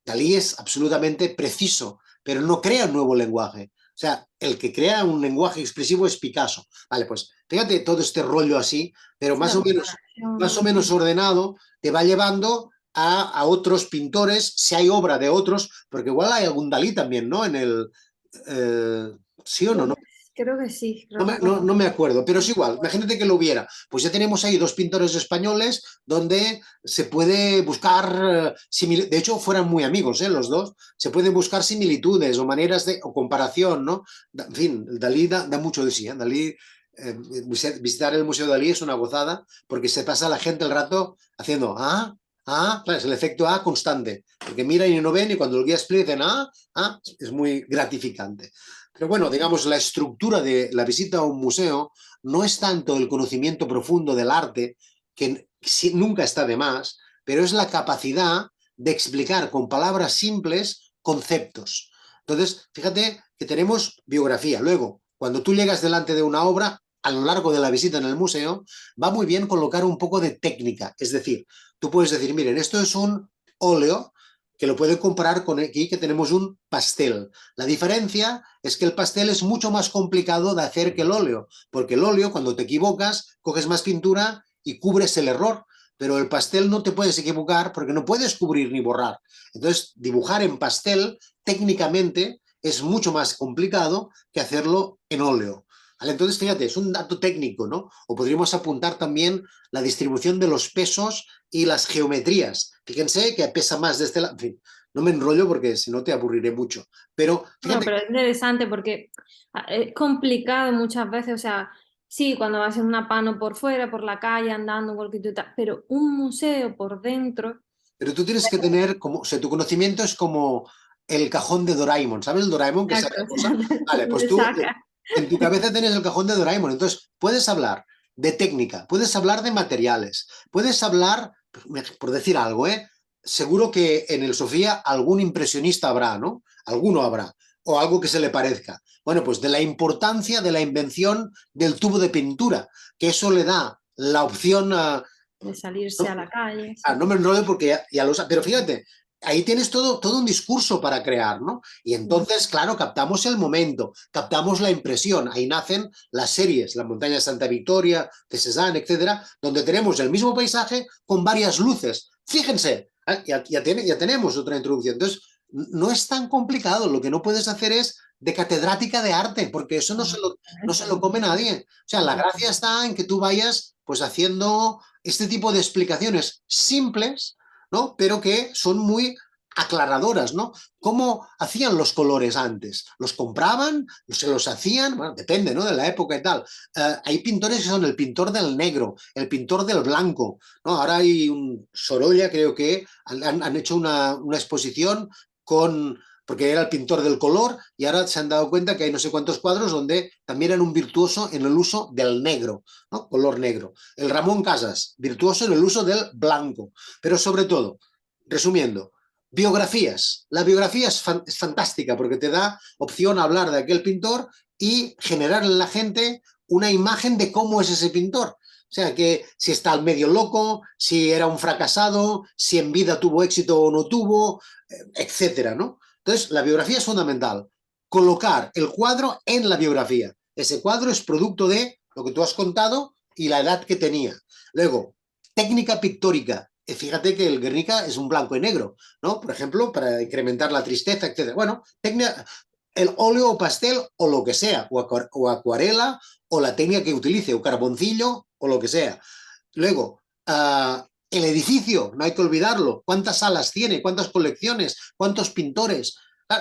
Dalí es absolutamente preciso, pero no crea un nuevo lenguaje. O sea, el que crea un lenguaje expresivo es Picasso. Vale, pues fíjate todo este rollo así, pero Sí, la más o comparación. menos ordenado, te va llevando a otros pintores, si hay obra de otros, porque igual hay algún Dalí también, ¿no? En el... Eh, ¿Sí o no? No, Creo que sí, no creo me, no, recordar. no me acuerdo, pero es igual. Imagínate que lo hubiera. Pues ya tenemos ahí dos pintores españoles donde se puede buscar, de hecho, fueran muy amigos, los dos. Se pueden buscar similitudes o maneras de, o comparación, ¿no? En fin, Dalí da mucho de sí, ¿eh? Dalí, visitar el Museo de Dalí es una gozada porque se pasa la gente el rato haciendo, claro, es el efecto constante, porque miran y no ven y cuando el guía explica dicen, es muy gratificante. Pero bueno, digamos, la estructura de la visita a un museo no es tanto el conocimiento profundo del arte, que nunca está de más, pero es la capacidad de explicar con palabras simples conceptos. Entonces, fíjate que tenemos biografía. Luego, cuando tú llegas delante de una obra, a lo largo de la visita en el museo, va muy bien colocar un poco de técnica. Es decir, tú puedes decir, miren, esto es un óleo que lo pueden comparar con aquí que tenemos un pastel. La diferencia es que el pastel es mucho más complicado de hacer que el óleo, porque el óleo, cuando te equivocas, coges más pintura y cubres el error, pero el pastel no te puedes equivocar porque no puedes cubrir ni borrar. Entonces, dibujar en pastel técnicamente es mucho más complicado que hacerlo en óleo. ¿Vale? Entonces, fíjate, es un dato técnico, ¿no? O podríamos apuntar también la distribución de los pesos y las geometrías. Fíjense que pesa más de este lado. En fin, no me enrollo porque si no te aburriré mucho. Pero No, fíjate, pero es interesante porque es complicado muchas veces, o sea, sí, cuando vas en una pano por fuera, por la calle, andando, cualquier cosa, pero un museo por dentro, pero tú tienes que tener como, o sea, tu conocimiento es como el cajón de Doraemon, ¿sabes el Doraemon que sabe exacto, o cosas? sea, Vale, pues le tú saca. en tu cabeza tienes el cajón de Doraemon, entonces puedes hablar de técnica, puedes hablar de materiales, puedes hablar, por decir algo, seguro que en el Sofía algún impresionista habrá, ¿no? Alguno habrá, o algo que se le parezca. Bueno, pues de la importancia de la invención del tubo de pintura, que eso le da la opción a... De salirse a ¿no? la calle, sí. No me enrollo porque ya lo sabes, pero fíjate, ahí tienes todo un discurso para crear, ¿no? Y entonces, claro, captamos el momento, captamos la impresión, ahí nacen las series, la montaña de Santa Victoria, de Cézanne, etcétera, donde tenemos el mismo paisaje con varias luces. Fíjense, ya tenemos otra introducción. Entonces, no es tan complicado, lo que no puedes hacer es de catedrática de arte, porque eso no se Eso, lo come nadie. O sea, la gracia está en que tú vayas pues haciendo este tipo de explicaciones simples, ¿no? Pero que son muy aclaradoras, ¿no? ¿Cómo hacían los colores antes? ¿Los compraban? ¿Se los hacían? Bueno, depende, ¿no? De la época y tal. Hay pintores que son el pintor del negro, el pintor del blanco, ¿no? Ahora hay un Sorolla, creo que han hecho una exposición con porque era el pintor del color y ahora se han dado cuenta que hay no sé cuántos cuadros donde también era un virtuoso en el uso del negro, ¿no? Color negro. El Ramón Casas, virtuoso en el uso del blanco. Pero sobre todo, resumiendo, biografías. La biografía es fantástica porque te da opción a hablar de aquel pintor y generar en la gente una imagen de cómo es ese pintor. O sea, que si está al medio loco, si era un fracasado, si en vida tuvo éxito o no tuvo, etcétera, ¿no? Entonces, la biografía es fundamental. Colocar el cuadro en la biografía. Ese cuadro es producto de lo que tú has contado y la edad que tenía. Luego, técnica pictórica. Fíjate que el Guernica es un blanco y negro, ¿no? Por ejemplo, para incrementar la tristeza, etc. Bueno, técnica, el óleo o pastel o lo que sea, o acuarela o la técnica que utilice, o carboncillo o lo que sea. Luego, el edificio, no hay que olvidarlo. ¿Cuántas salas tiene? ¿Cuántas colecciones? ¿Cuántos pintores?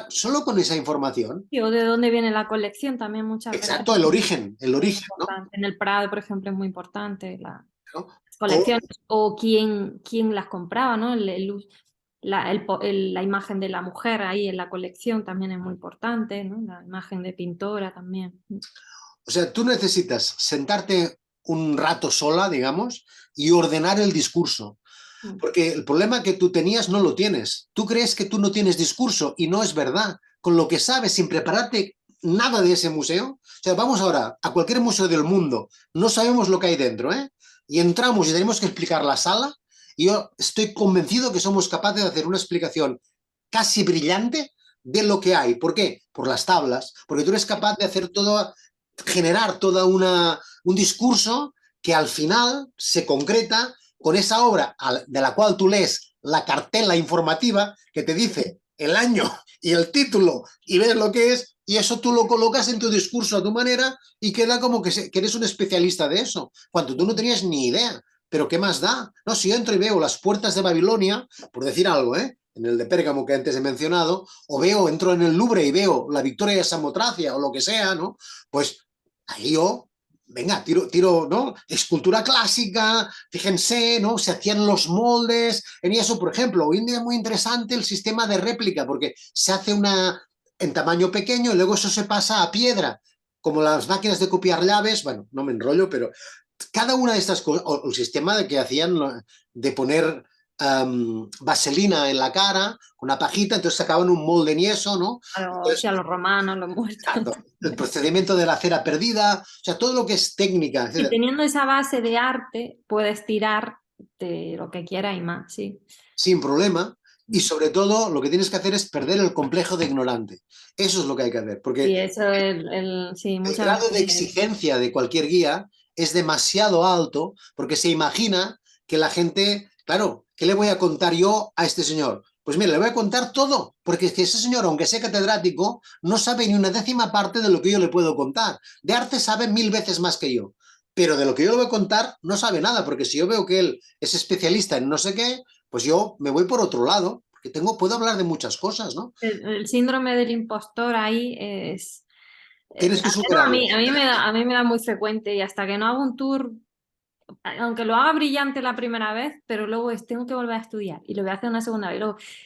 Solo con esa información. sí, o de dónde viene la colección tammen muchas veces Exacto, el es origen, ¿no? importante. En el Prado, por ejemplo, es muy importante ¿No? las O, colecciones o quién las compraba, ¿no? La imagen de la mujer ahí en la colección también es muy importante, ¿no? La imagen de pintora también. O sea, tú necesitas sentarte un rato sola, digamos, y ordenar el discurso. Mm. Porque el problema que tú tenías no lo tienes. Tú crees que tú no tienes discurso y no es verdad. Con lo que sabes, sin prepararte nada de ese museo. O sea, vamos ahora a cualquier museo del mundo, no sabemos lo que hay dentro, ¿eh? Y entramos y tenemos que explicar la sala. Y yo estoy convencido que somos capaces de hacer una explicación casi brillante de lo que hay. ¿Por qué? Por las tablas. Porque tú eres capaz de hacer todo, generar toda un discurso que al final se concreta con esa obra de la cual tú lees la cartela informativa que te dice el año y el título y ves lo que es, y eso tú lo colocas en tu discurso a tu manera y queda como que eres un especialista de eso, cuando tú no tenías ni idea. Pero ¿qué más da? No, si yo entro y veo las puertas de Babilonia, por decir algo, en el de Pérgamo que antes he mencionado, o entro en el Louvre y veo la Victoria de Samotracia o lo que sea, ¿no? Pues ahí yo, venga, tiro, ¿no? Escultura clásica, fíjense, ¿no? Se hacían los moldes, en eso, por ejemplo, hoy en día es muy interesante el sistema de réplica, porque se hace una en tamaño pequeño y luego eso se pasa a piedra, como las máquinas de copiar llaves, bueno, no me enrollo, pero cada una de estas cosas, o el sistema de que hacían de poner vaselina en la cara, una pajita, entonces sacaban un molde en yeso, ¿no? Sí, Entonces, a los romanos, los muertos. exacto, el procedimiento de la cera perdida, o sea, todo lo que es técnica, Y etcétera, teniendo esa base de arte, puedes tirar de lo que quieras y más, sí. sin problema. Y sobre todo, lo que tienes que hacer es perder el complejo de ignorante. Eso es lo que hay que hacer, porque Sí, eso sí, el muchas grado de veces. exigencia de cualquier guía es demasiado alto porque se imagina que la gente, claro, ¿qué le voy a contar yo a este señor? Pues mira, le voy a contar todo, porque es que ese señor, aunque sea catedrático, no sabe ni una décima parte de lo que yo le puedo contar. De arte sabe 1000 veces más que yo, pero de lo que yo le voy a contar no sabe nada, porque si yo veo que él es especialista en no sé qué, pues yo me voy por otro lado, porque puedo hablar de muchas cosas, ¿no? El síndrome del impostor ahí es, Tienes que al menos superarlo. a mí me da muy frecuente y hasta que no hago un tour, aunque lo haga brillante la primera vez, pero luego tengo que volver a estudiar y lo voy a hacer una segunda vez.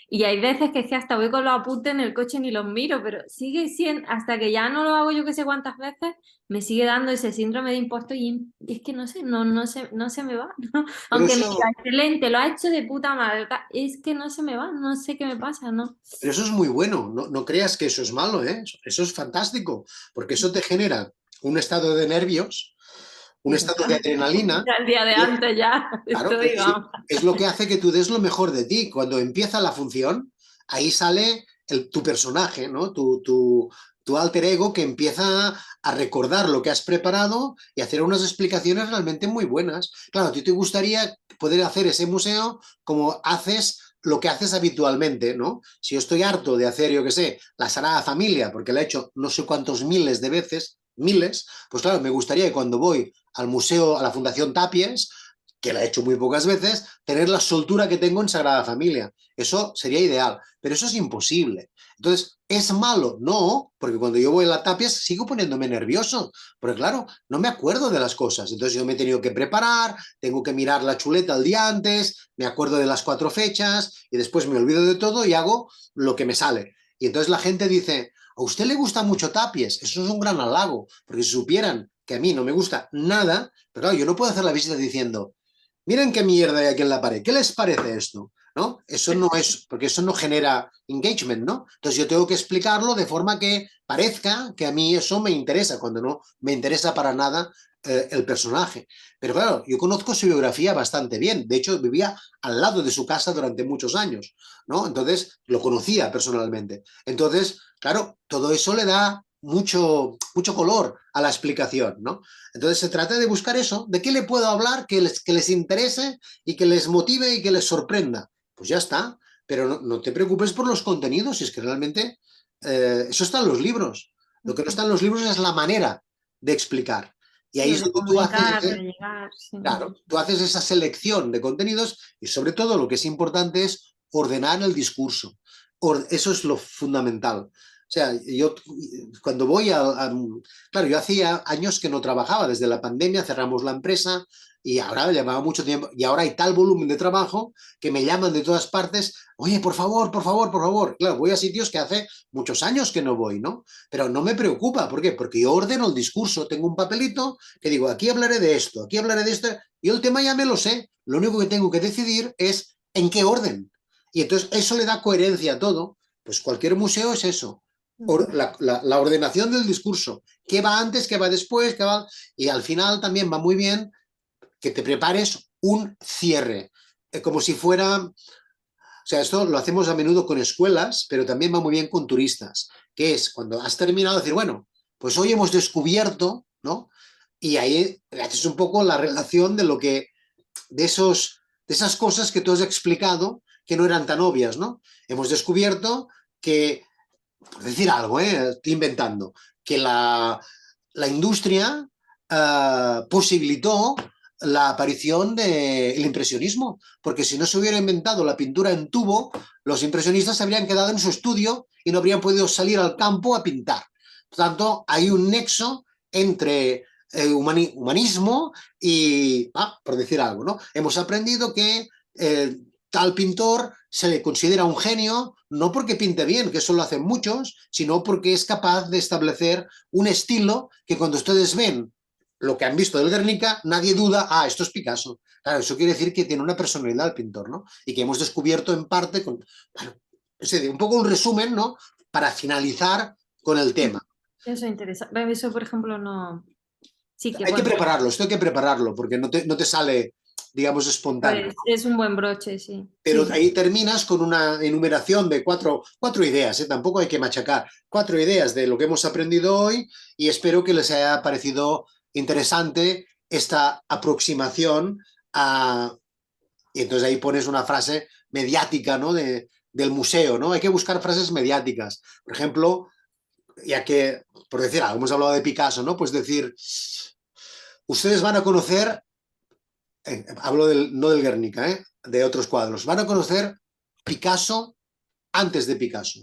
Y hay veces que es que hasta voy con los apuntes en el coche ni los miro, pero sigue siendo, hasta que ya no lo hago yo que sé cuántas veces, me sigue dando ese síndrome de impostor y es que no sé, no se me va, ¿no? Pero Aunque me eso, diga, excelente, lo ha hecho de puta madre, es que no se me va, no sé qué me pasa, ¿no? Pero eso es muy bueno, no, no creas que eso es malo, ¿eh? Eso es fantástico, porque eso te genera un estado de nervios, un Y estado de adrenalina, ya el día de y antes ya claro, estoy, vamos. es lo que hace que tú des lo mejor de ti. Cuando empieza la función, ahí sale tu personaje, ¿no? Tu alter ego que empieza a recordar lo que has preparado y hacer unas explicaciones realmente muy buenas. Claro, a ti te gustaría poder hacer ese museo como haces lo que haces habitualmente, ¿no? Si yo estoy harto de hacer, yo qué sé, la Sagrada Familia, porque la he hecho no sé cuántos miles de veces, miles, pues claro, me gustaría que cuando voy al museo, a la Fundación Tapies, que la he hecho muy pocas veces, tener la soltura que tengo en Sagrada Familia. Eso sería ideal, pero eso es imposible. Entonces, ¿es malo? No, porque cuando yo voy a la Tapias sigo poniéndome nervioso, porque claro, no me acuerdo de las cosas. Entonces yo me he tenido que preparar, tengo que mirar la chuleta el día antes, me acuerdo de las 4 fechas y después me olvido de todo y hago lo que me sale. Y entonces la gente dice, ¿a usted le gusta mucho Tapies? Eso es un gran halago, porque si supieran que a mí no me gusta nada, pero claro, yo no puedo hacer la visita diciendo, miren qué mierda hay aquí en la pared, ¿qué les parece esto? ¿No? Eso no es, porque eso no genera engagement, ¿no? Entonces yo tengo que explicarlo de forma que parezca que a mí eso me interesa, cuando no me interesa para nada el personaje. Pero claro, yo conozco su biografía bastante bien, de hecho vivía al lado de su casa durante muchos años, ¿no? Entonces lo conocía personalmente. Entonces, claro, todo eso le da mucho color a la explicación, ¿no? Entonces se trata de buscar eso, de qué le puedo hablar que les interese y que les motive y que les sorprenda. Pues ya está, pero no te preocupes por los contenidos, si es que realmente eso está en los libros. Lo que no está en los libros es la manera de explicar. Y Sí, ahí o es de donde tú haces, comunicar, de llegar, sí. claro, tú haces esa selección de contenidos y sobre todo lo que es importante es ordenar el discurso. Eso es lo fundamental. O sea, yo cuando voy claro, yo hacía años que no trabajaba, desde la pandemia cerramos la empresa, y ahora llevaba mucho tiempo, y ahora hay tal volumen de trabajo que me llaman de todas partes, oye, por favor, por favor, por favor. Claro, voy a sitios que hace muchos años que no voy, ¿no? Pero no me preocupa, ¿por qué? Porque yo ordeno el discurso, tengo un papelito que digo, aquí hablaré de esto, aquí hablaré de esto, y el tema ya me lo sé, lo único que tengo que decidir es en qué orden. Y entonces eso le da coherencia a todo. Pues cualquier museo es eso, la ordenación del discurso, qué va antes, qué va después, qué va... Y al final también va muy bien que te prepares un cierre, como si fuera, o sea, esto lo hacemos a menudo con escuelas, pero también va muy bien con turistas, que es cuando has terminado de decir, bueno, pues hoy hemos descubierto, ¿no? Y ahí haces un poco la relación de lo que, de esas cosas que tú has explicado que no eran tan obvias, ¿no? Hemos descubierto que, por decir algo, estoy inventando, que la industria posibilitó la aparición del impresionismo, porque si no se hubiera inventado la pintura en tubo, los impresionistas se habrían quedado en su estudio y no habrían podido salir al campo a pintar. Por tanto, hay un nexo entre humanismo y, por decir algo, ¿no? Hemos aprendido que tal pintor se le considera un genio no porque pinte bien, que eso lo hacen muchos, sino porque es capaz de establecer un estilo que cuando ustedes ven lo que han visto del Guernica, nadie duda, esto es Picasso. Claro, eso quiere decir que tiene una personalidad el pintor, ¿no? Y que hemos descubierto en parte, bueno, es decir, un poco un resumen, ¿no? Para finalizar con el tema. Eso es interesante. Eso, por ejemplo, no... Sí, que Hay que bueno, prepararlo, esto hay que prepararlo, porque no te sale, digamos, espontáneo. pues es un buen broche, sí. Pero Sí, sí. ahí terminas con una enumeración de cuatro ideas, ¿eh? Tampoco hay que machacar, 4 ideas de lo que hemos aprendido hoy y espero que les haya parecido interesante esta aproximación a... Y entonces ahí pones una frase mediática, ¿no? Del museo, ¿no? Hay que buscar frases mediáticas. Por ejemplo, ya que, por decir algo, hemos hablado de Picasso, ¿no? Pues decir, ustedes van a conocer, hablo no del Guernica, de otros cuadros, van a conocer Picasso antes de Picasso.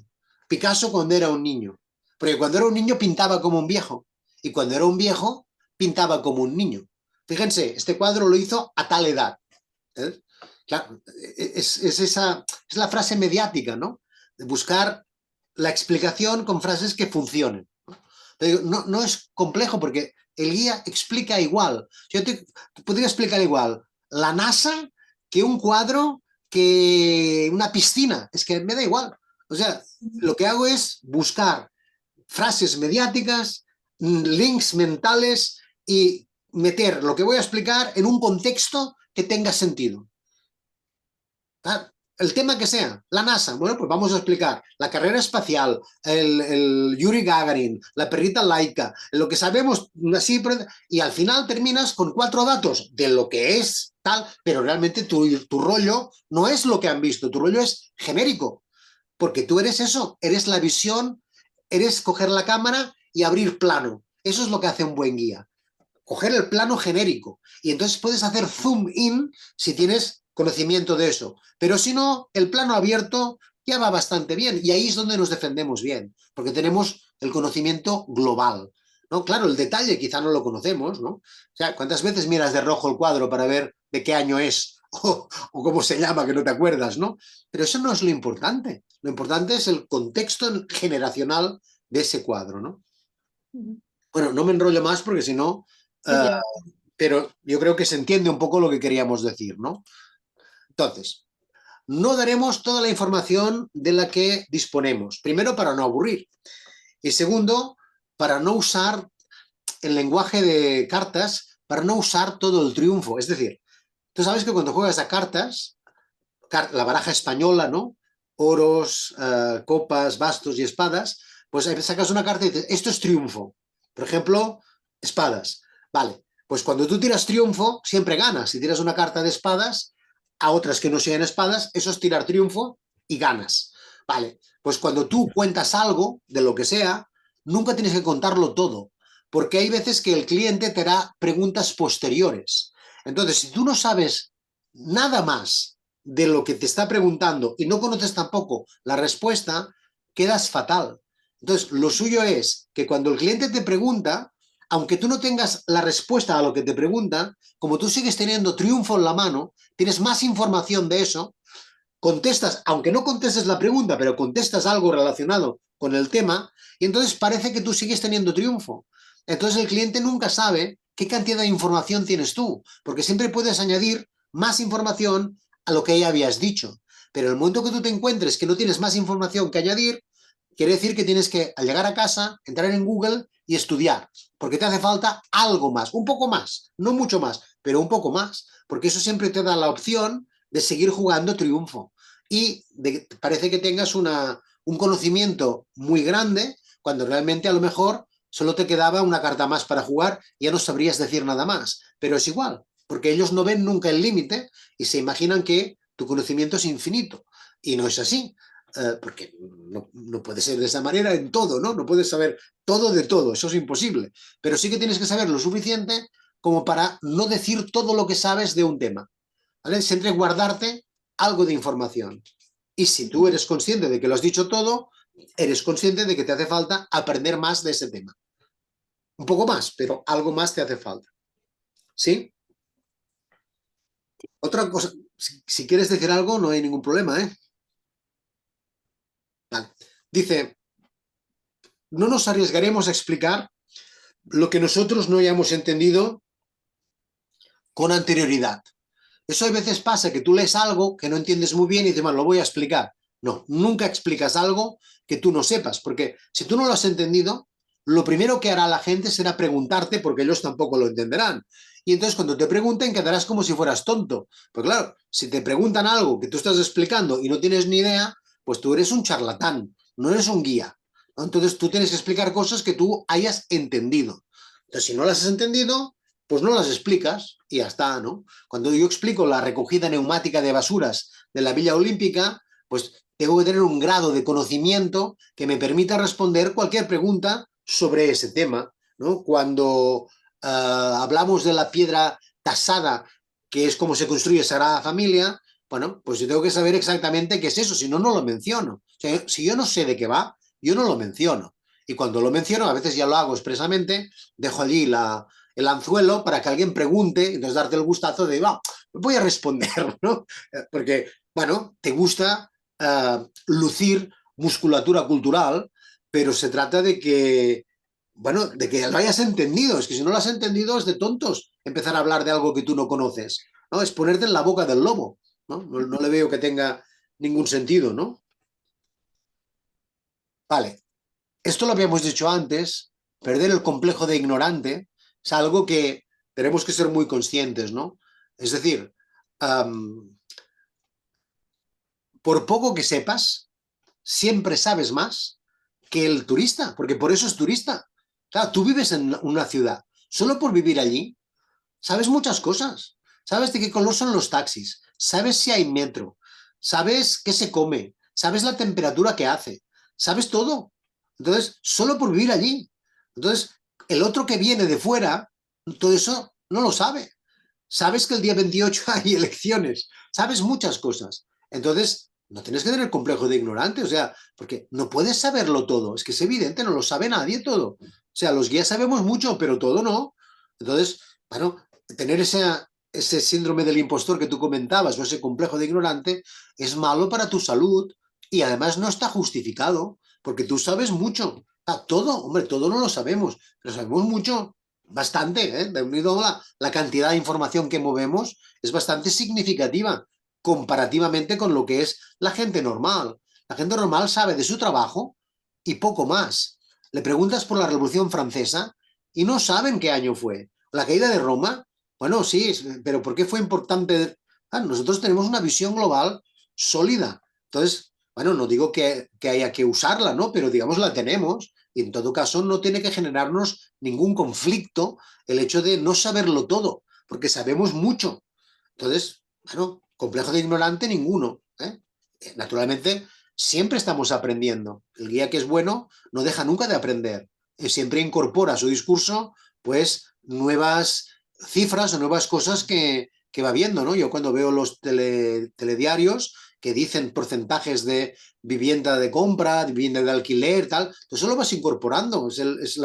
Picasso cuando era un niño. Porque cuando era un niño pintaba como un viejo. Y cuando era un viejo pintaba como un niño. Fíjense, este cuadro lo hizo a tal edad. ¿Eh? Claro, es la frase mediática, ¿no? De buscar la explicación con frases que funcionen. Pero no es complejo porque el guía explica igual. Yo te podría explicar igual la NASA que un cuadro, que una piscina. Es que me da igual. O sea, lo que hago es buscar frases mediáticas, links mentales y meter lo que voy a explicar en un contexto que tenga sentido. El tema que sea, la NASA, bueno, pues vamos a explicar la carrera espacial, el Yuri Gagarin, la perrita laica, lo que sabemos así, y al final terminas con 4 datos de lo que es tal, pero realmente tu rollo no es lo que han visto, tu rollo es genérico, porque tú eres eso, eres la visión, eres coger la cámara y abrir plano. Eso es lo que hace un buen guía, coger el plano genérico. Y entonces puedes hacer zoom in si tienes conocimiento de eso. Pero si no, el plano abierto ya va bastante bien. Y ahí es donde nos defendemos bien, porque tenemos el conocimiento global. ¿No? Claro, el detalle quizá no lo conocemos, ¿no? O sea, ¿cuántas veces miras de rojo el cuadro para ver de qué año es o cómo se llama, que no te acuerdas, ¿no? Pero eso no es lo importante. Lo importante es el contexto generacional de ese cuadro, ¿no? Bueno, no me enrollo más porque si no, Sí, uh, pero yo creo que se entiende un poco lo que queríamos decir, ¿no? Entonces, no daremos toda la información de la que disponemos. Primero, para no aburrir. Y segundo, para no usar el lenguaje de cartas, para no usar todo el triunfo. Es decir, tú sabes que cuando juegas a cartas, la baraja española, ¿no? Oros, copas, bastos y espadas, pues sacas una carta y dices, esto es triunfo. Por ejemplo, espadas. Vale, pues cuando tú tiras triunfo, siempre ganas. Si tiras una carta de espadas a otras que no sean espadas, eso es tirar triunfo y ganas. Vale, pues cuando tú cuentas algo de lo que sea, nunca tienes que contarlo todo, porque hay veces que el cliente te hará preguntas posteriores. Entonces, si tú no sabes nada más de lo que te está preguntando y no conoces tampoco la respuesta, quedas fatal. Entonces, lo suyo es que cuando el cliente te pregunta, aunque tú no tengas la respuesta a lo que te preguntan, como tú sigues teniendo triunfo en la mano, tienes más información de eso, contestas, aunque no contestes la pregunta, pero contestas algo relacionado con el tema, y entonces parece que tú sigues teniendo triunfo. Entonces el cliente nunca sabe qué cantidad de información tienes tú, porque siempre puedes añadir más información a lo que ya habías dicho. Pero el momento que tú te encuentres que no tienes más información que añadir, quiere decir que tienes que, al llegar a casa, entrar en Google y estudiar, porque te hace falta algo más, un poco más, no mucho más, pero un poco más, porque eso siempre te da la opción de seguir jugando triunfo. Y parece que tengas un conocimiento muy grande, cuando realmente a lo mejor solo te quedaba una carta más para jugar y ya no sabrías decir nada más. Pero es igual, porque ellos no ven nunca el límite y se imaginan que tu conocimiento es infinito. Y no es así, porque no puede ser de esa manera en todo, ¿no? No puedes saber todo de todo, eso es imposible. Pero sí que tienes que saber lo suficiente como para no decir todo lo que sabes de un tema, ¿vale? Siempre guardarte algo de información. Y si tú eres consciente de que lo has dicho todo, eres consciente de que te hace falta aprender más de ese tema. Un poco más, pero algo más te hace falta. ¿Sí? Otra cosa, si quieres decir algo, no hay ningún problema, ¿eh? Vale. Dice, no nos arriesgaremos a explicar lo que nosotros no hayamos entendido con anterioridad. Eso a veces pasa, que tú lees algo que no entiendes muy bien y dices, bueno, lo voy a explicar. No, nunca explicas algo que tú no sepas, porque si tú no lo has entendido, lo primero que hará la gente será preguntarte, porque ellos tampoco lo entenderán. Y entonces cuando te pregunten quedarás como si fueras tonto. Pues claro, si te preguntan algo que tú estás explicando y no tienes ni idea, pues tú eres un charlatán, no eres un guía, ¿no? Entonces tú tienes que explicar cosas que tú hayas entendido. Entonces si no las has entendido, pues no las explicas y ya está, ¿no? Cuando yo explico la recogida neumática de basuras de la Villa Olímpica, pues tengo que tener un grado de conocimiento que me permita responder cualquier pregunta sobre ese tema, ¿no? Cuando hablamos de la piedra tasada, que es como se construye Sagrada Familia, bueno, pues yo tengo que saber exactamente qué es eso, si no, no lo menciono. O sea, si yo no sé de qué va, yo no lo menciono. Y cuando lo menciono, a veces ya lo hago expresamente, dejo allí el anzuelo para que alguien pregunte, entonces darte el gustazo de, va, voy a responder, ¿no? Porque, bueno, te gusta lucir musculatura cultural, pero se trata de que, bueno, de que lo hayas entendido. Es que si no lo has entendido es de tontos empezar a hablar de algo que tú no conoces, ¿no? Es ponerte en la boca del lobo, ¿no? No le veo que tenga ningún sentido, ¿no? Vale, esto lo habíamos dicho antes, perder el complejo de ignorante es algo que tenemos que ser muy conscientes, ¿no? Es decir, por poco que sepas, siempre sabes más que el turista, porque por eso es turista. Claro, tú vives en una ciudad, solo por vivir allí, sabes muchas cosas. Sabes de qué color son los taxis, sabes si hay metro, sabes qué se come, sabes la temperatura que hace, sabes todo. Entonces, solo por vivir allí. Entonces, el otro que viene de fuera, todo eso no lo sabe. Sabes que el día 28 hay elecciones, sabes muchas cosas. Entonces, no tienes que tener complejo de ignorante, o sea, porque no puedes saberlo todo, es que es evidente, no lo sabe nadie todo. O sea, los guías sabemos mucho, pero todo no. Entonces, bueno, tener ese síndrome del impostor que tú comentabas, o ese complejo de ignorante, es malo para tu salud y además no está justificado, porque tú sabes mucho. Todo, hombre, todo no lo sabemos, pero sabemos mucho. Bastante, ¿eh? De unido a la cantidad de información que movemos es bastante significativa comparativamente con lo que es la gente normal. La gente normal sabe de su trabajo y poco más. Le preguntas por la Revolución Francesa y no saben qué año fue. La caída de Roma, bueno, sí, pero ¿por qué fue importante? Nosotros tenemos una visión global sólida. Entonces, bueno, no digo que haya que usarla, ¿no? Pero digamos la tenemos y en todo caso no tiene que generarnos ningún conflicto el hecho de no saberlo todo, porque sabemos mucho. Entonces, bueno, complejo de ignorante ninguno, ¿eh? Naturalmente, siempre estamos aprendiendo. El guía que es bueno no deja nunca de aprender. Siempre incorpora a su discurso, pues, nuevas cifras o nuevas cosas que va viendo, ¿no? Yo cuando veo los telediarios que dicen porcentajes de vivienda de compra, de vivienda de alquiler, tal, pues eso lo vas incorporando, es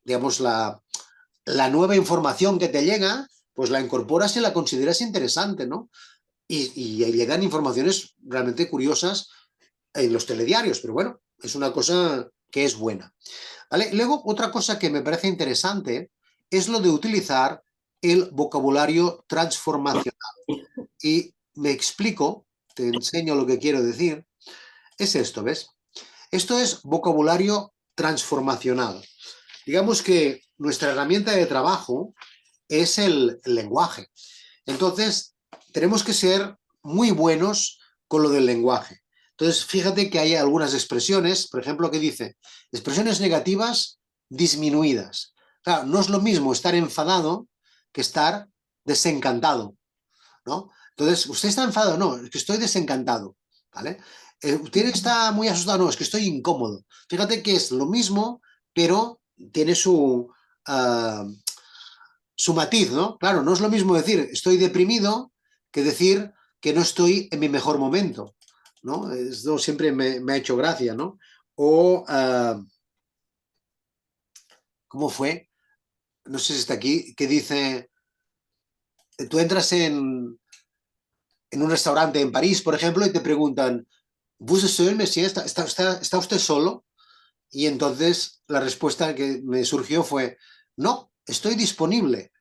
digamos, la nueva información que te llega, pues la incorporas y la consideras interesante, ¿no? Y llegan informaciones realmente curiosas en los telediarios, pero bueno, es una cosa que es buena. ¿Vale? Luego, otra cosa que me parece interesante es lo de utilizar el vocabulario transformacional. Y me explico, te enseño lo que quiero decir. Es esto, ¿ves? Esto es vocabulario transformacional. Digamos que nuestra herramienta de trabajo es el lenguaje. Entonces, tenemos que ser muy buenos con lo del lenguaje. Entonces, fíjate que hay algunas expresiones, por ejemplo, que dice expresiones negativas disminuidas. Claro, no es lo mismo estar enfadado que estar desencantado, ¿no? Entonces, ¿usted está enfadado? No, es que estoy desencantado, ¿vale? ¿Usted está muy asustado? No, es que estoy incómodo. Fíjate que es lo mismo, pero tiene su matiz, ¿no? Claro, no es lo mismo decir estoy deprimido que decir que no estoy en mi mejor momento, ¿no? Esto siempre me ha hecho gracia, ¿no? O, ¿cómo fue? No sé si está aquí, que dice, tú entras en un restaurante en París, por ejemplo, y te preguntan, ¿vous êtes seul, monsieur? ¿Está usted solo? Y entonces la respuesta que me surgió fue, no, estoy disponible.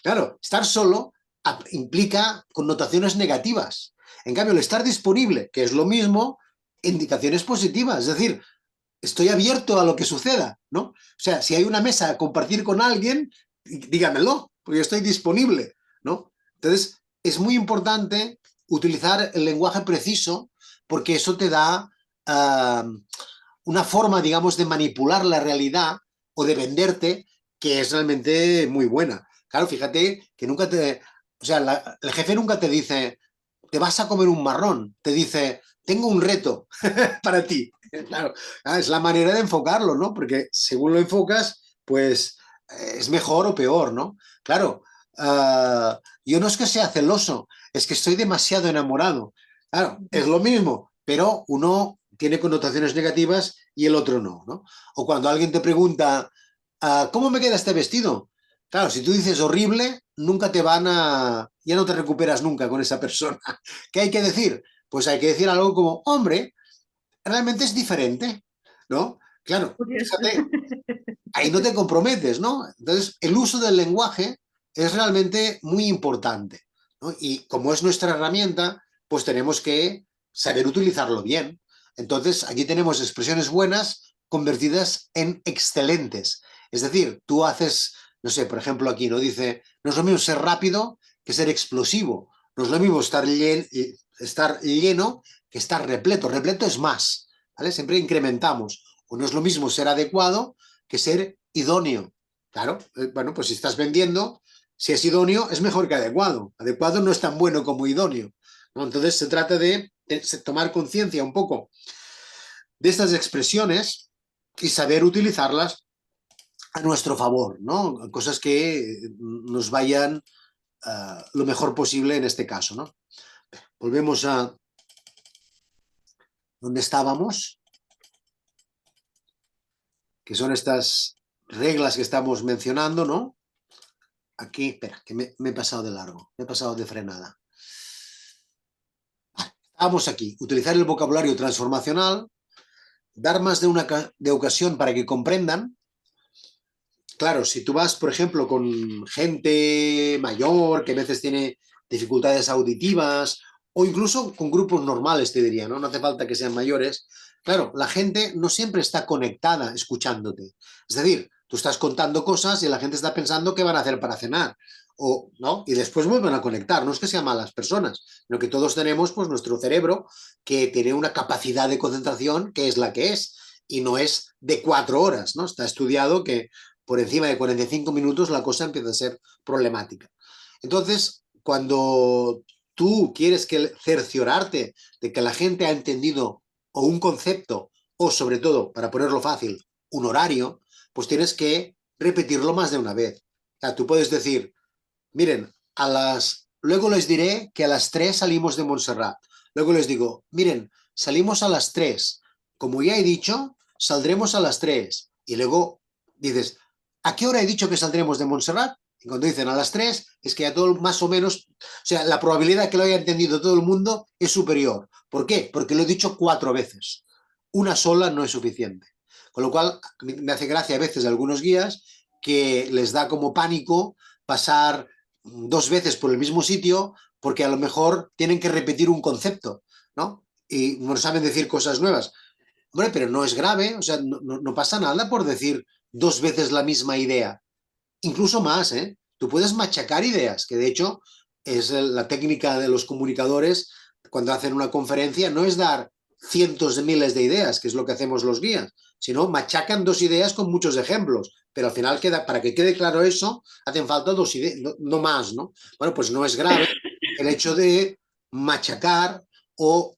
Claro, estar solo implica connotaciones negativas. En cambio, el estar disponible, que es lo mismo, indicaciones positivas. Es decir, estoy abierto a lo que suceda, ¿no? O sea, si hay una mesa a compartir con alguien, dígamelo, porque yo estoy disponible, ¿no? Entonces, es muy importante utilizar el lenguaje preciso porque eso te da una forma, digamos, de manipular la realidad o de venderte que es realmente muy buena. Claro, fíjate que nunca te... O sea, el jefe nunca te dice, te vas a comer un marrón, te dice, tengo un reto para ti. Claro, es la manera de enfocarlo, ¿no? Porque según lo enfocas, pues es mejor o peor, ¿no? Claro, yo no es que sea celoso, es que estoy demasiado enamorado. Claro, es lo mismo, pero uno tiene connotaciones negativas y el otro no, ¿no? O cuando alguien te pregunta, ¿cómo me queda este vestido? Claro, si tú dices horrible, nunca te van a... ya no te recuperas nunca con esa persona. ¿Qué hay que decir? Pues hay que decir algo como, hombre, realmente es diferente, ¿no? Claro, Curioso. fíjate, ahí no te comprometes, ¿no? Entonces, el uso del lenguaje es realmente muy importante, ¿no? Y como es nuestra herramienta, pues tenemos que saber utilizarlo bien. Entonces, aquí tenemos expresiones buenas convertidas en excelentes. Es decir, tú haces, no sé, por ejemplo, aquí no dice, no es lo mismo ser rápido que ser explosivo. No es lo mismo estar lleno que estar repleto. Repleto es más, ¿vale? Siempre incrementamos. O no es lo mismo ser adecuado que ser idóneo. Claro, bueno, pues si estás vendiendo, si es idóneo, es mejor que adecuado. Adecuado no es tan bueno como idóneo, ¿no? Entonces se trata de tomar conciencia un poco de estas expresiones y saber utilizarlas a nuestro favor, ¿no? Cosas que nos vayan lo mejor posible en este caso, ¿no? Volvemos a donde estábamos, que son estas reglas que estamos mencionando, ¿no? Aquí, espera, que me he pasado de largo, me he pasado de frenada. Estábamos aquí, utilizar el vocabulario transformacional, dar más de una de ocasión para que comprendan. Claro, si tú vas, por ejemplo, con gente mayor que a veces tiene dificultades auditivas o incluso con grupos normales, te diría, ¿no? No hace falta que sean mayores. Claro, la gente no siempre está conectada escuchándote. Es decir, tú estás contando cosas y la gente está pensando qué van a hacer para cenar. O, ¿no? Y después vuelven a conectar. No es que sean malas personas, sino que todos tenemos pues, nuestro cerebro que tiene una capacidad de concentración que es la que es y no es de 4 horas, ¿no? Está estudiado que por encima de 45 minutos la cosa empieza a ser problemática. Entonces, cuando tú quieres cerciorarte de que la gente ha entendido o un concepto o sobre todo, para ponerlo fácil, un horario, pues tienes que repetirlo más de una vez. O sea, tú puedes decir, miren, luego les diré que a las 3 salimos de Montserrat. Luego les digo, miren, salimos a las 3. Como ya he dicho, saldremos a las 3. Y luego dices, ¿a qué hora he dicho que saldremos de Montserrat? Y cuando dicen a las 3, es que ya todo más o menos, o sea, la probabilidad de que lo haya entendido todo el mundo es superior. ¿Por qué? Porque lo he dicho 4 veces. Una sola no es suficiente. Con lo cual, me hace gracia a veces a algunos guías que les da como pánico pasar 2 veces por el mismo sitio porque a lo mejor tienen que repetir un concepto, ¿no? Y no saben decir cosas nuevas. Hombre, pero no es grave, o sea, no pasa nada por decir 2 veces la misma idea. Incluso más, ¿eh? Tú puedes machacar ideas, que de hecho es la técnica de los comunicadores cuando hacen una conferencia, no es dar cientos de miles de ideas, que es lo que hacemos los guías, sino machacan 2 ideas con muchos ejemplos, pero al final queda, para que quede claro eso, hacen falta 2 ideas, no más, ¿no? Bueno, pues no es grave el hecho de machacar o,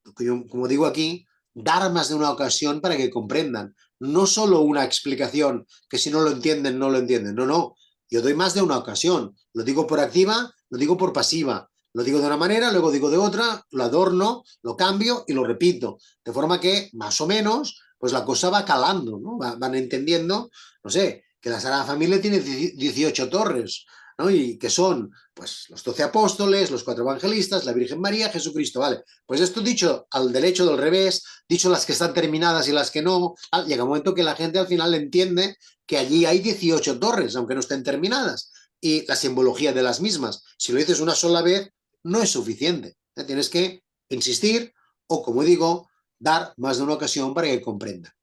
como digo aquí, dar más de una ocasión para que comprendan. No solo una explicación que si no lo entienden, no lo entienden. No, no. Yo doy más de una ocasión. Lo digo por activa, lo digo por pasiva. Lo digo de una manera, luego digo de otra, lo adorno, lo cambio y lo repito. De forma que, más o menos, pues la cosa va calando, ¿no? Van entendiendo, no sé, que la Sagrada Familia tiene 18 torres, ¿no? Y que son, pues, los 12 apóstoles, los 4 evangelistas, la Virgen María, Jesucristo, ¿vale? Pues esto dicho al derecho, del revés, dicho las que están terminadas y las que no, llega un momento que la gente al final entiende que allí hay 18 torres, aunque no estén terminadas, y la simbología de las mismas. Si lo dices una sola vez, no es suficiente. Tienes que insistir o, como digo, dar más de una ocasión para que comprenda.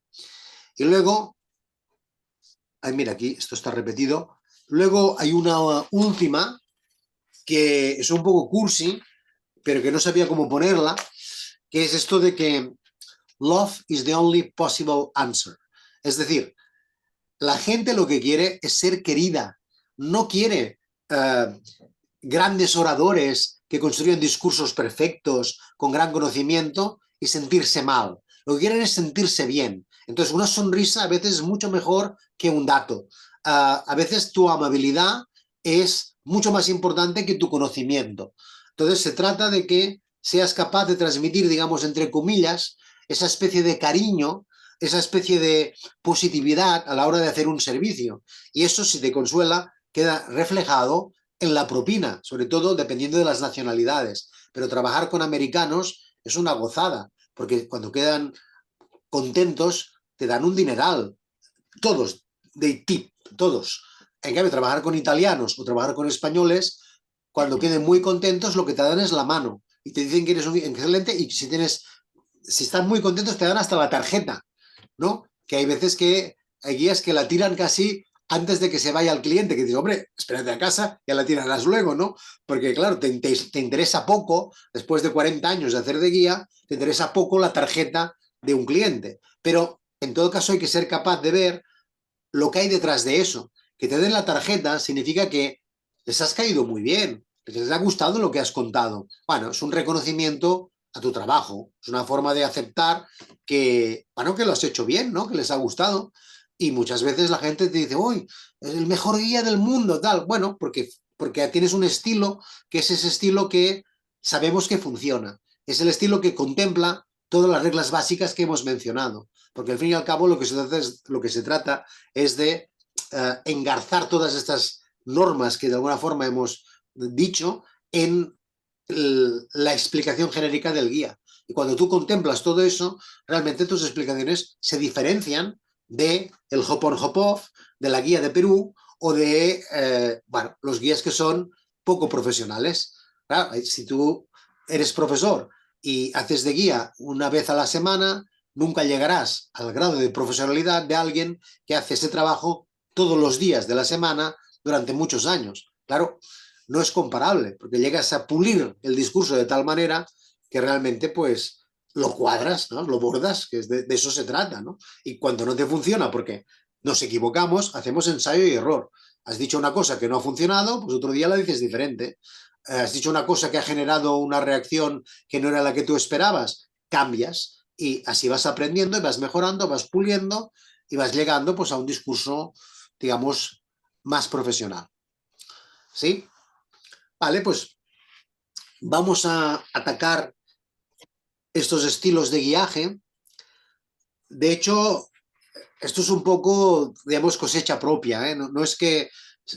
Y luego, ay, mira, aquí esto está repetido. Luego hay una última que es un poco cursi, pero que no sabía cómo ponerla, que es esto de que love is the only possible answer. Es decir, la gente lo que quiere es ser querida, no quiere grandes oradores que construyen discursos perfectos, con gran conocimiento y sentirse mal. Lo que quieren es sentirse bien. Entonces, una sonrisa a veces es mucho mejor que un dato. A veces tu amabilidad es mucho más importante que tu conocimiento. Entonces, se trata de que seas capaz de transmitir, digamos, entre comillas, esa especie de cariño, esa especie de positividad a la hora de hacer un servicio. Y eso, si te consuela, queda reflejado en la propina, sobre todo dependiendo de las nacionalidades. Pero trabajar con americanos es una gozada, porque cuando quedan contentos te dan un dineral, todos, de tip, todos. En cambio, trabajar con italianos o trabajar con españoles, cuando queden muy contentos, lo que te dan es la mano y te dicen que eres un excelente y si están muy contentos te dan hasta la tarjeta, ¿no? Que hay veces que hay guías que la tiran casi antes de que se vaya al cliente, que dice, hombre, espérate a casa, ya la tirarás luego, ¿no? Porque claro, te interesa poco, después de 40 años de hacer de guía, te interesa poco la tarjeta de un cliente. Pero en todo caso hay que ser capaz de ver lo que hay detrás de eso. Que te den la tarjeta significa que les has caído muy bien, que les ha gustado lo que has contado. Bueno, es un reconocimiento a tu trabajo, es una forma de aceptar que, bueno, que lo has hecho bien, ¿no? Que les ha gustado. Y muchas veces la gente te dice, uy, es el mejor guía del mundo, tal. Bueno, porque tienes un estilo que es ese estilo que sabemos que funciona. Es el estilo que contempla todas las reglas básicas que hemos mencionado. Porque al fin y al cabo lo que se trata es de engarzar todas estas normas que de alguna forma hemos dicho en la explicación genérica del guía. Y cuando tú contemplas todo eso, realmente tus explicaciones se diferencian de el hop on hop off, de la guía de Perú o de bueno, los guías que son poco profesionales. Claro, si tú eres profesor y haces de guía una vez a la semana, nunca llegarás al grado de profesionalidad de alguien que hace ese trabajo todos los días de la semana durante muchos años. Claro, no es comparable, porque llegas a pulir el discurso de tal manera que realmente pues lo cuadras, ¿no? Lo bordas, que es de eso se trata, ¿no? Y cuando no te funciona, porque nos equivocamos, hacemos ensayo y error. Has dicho una cosa que no ha funcionado, pues otro día la dices diferente. Has dicho una cosa que ha generado una reacción que no era la que tú esperabas, cambias y así vas aprendiendo y vas mejorando, vas puliendo y vas llegando pues a un discurso, digamos, más profesional. ¿Sí? Vale, pues vamos a atacar estos estilos de guiaje. De hecho, esto es un poco, digamos, cosecha propia, ¿eh? No es que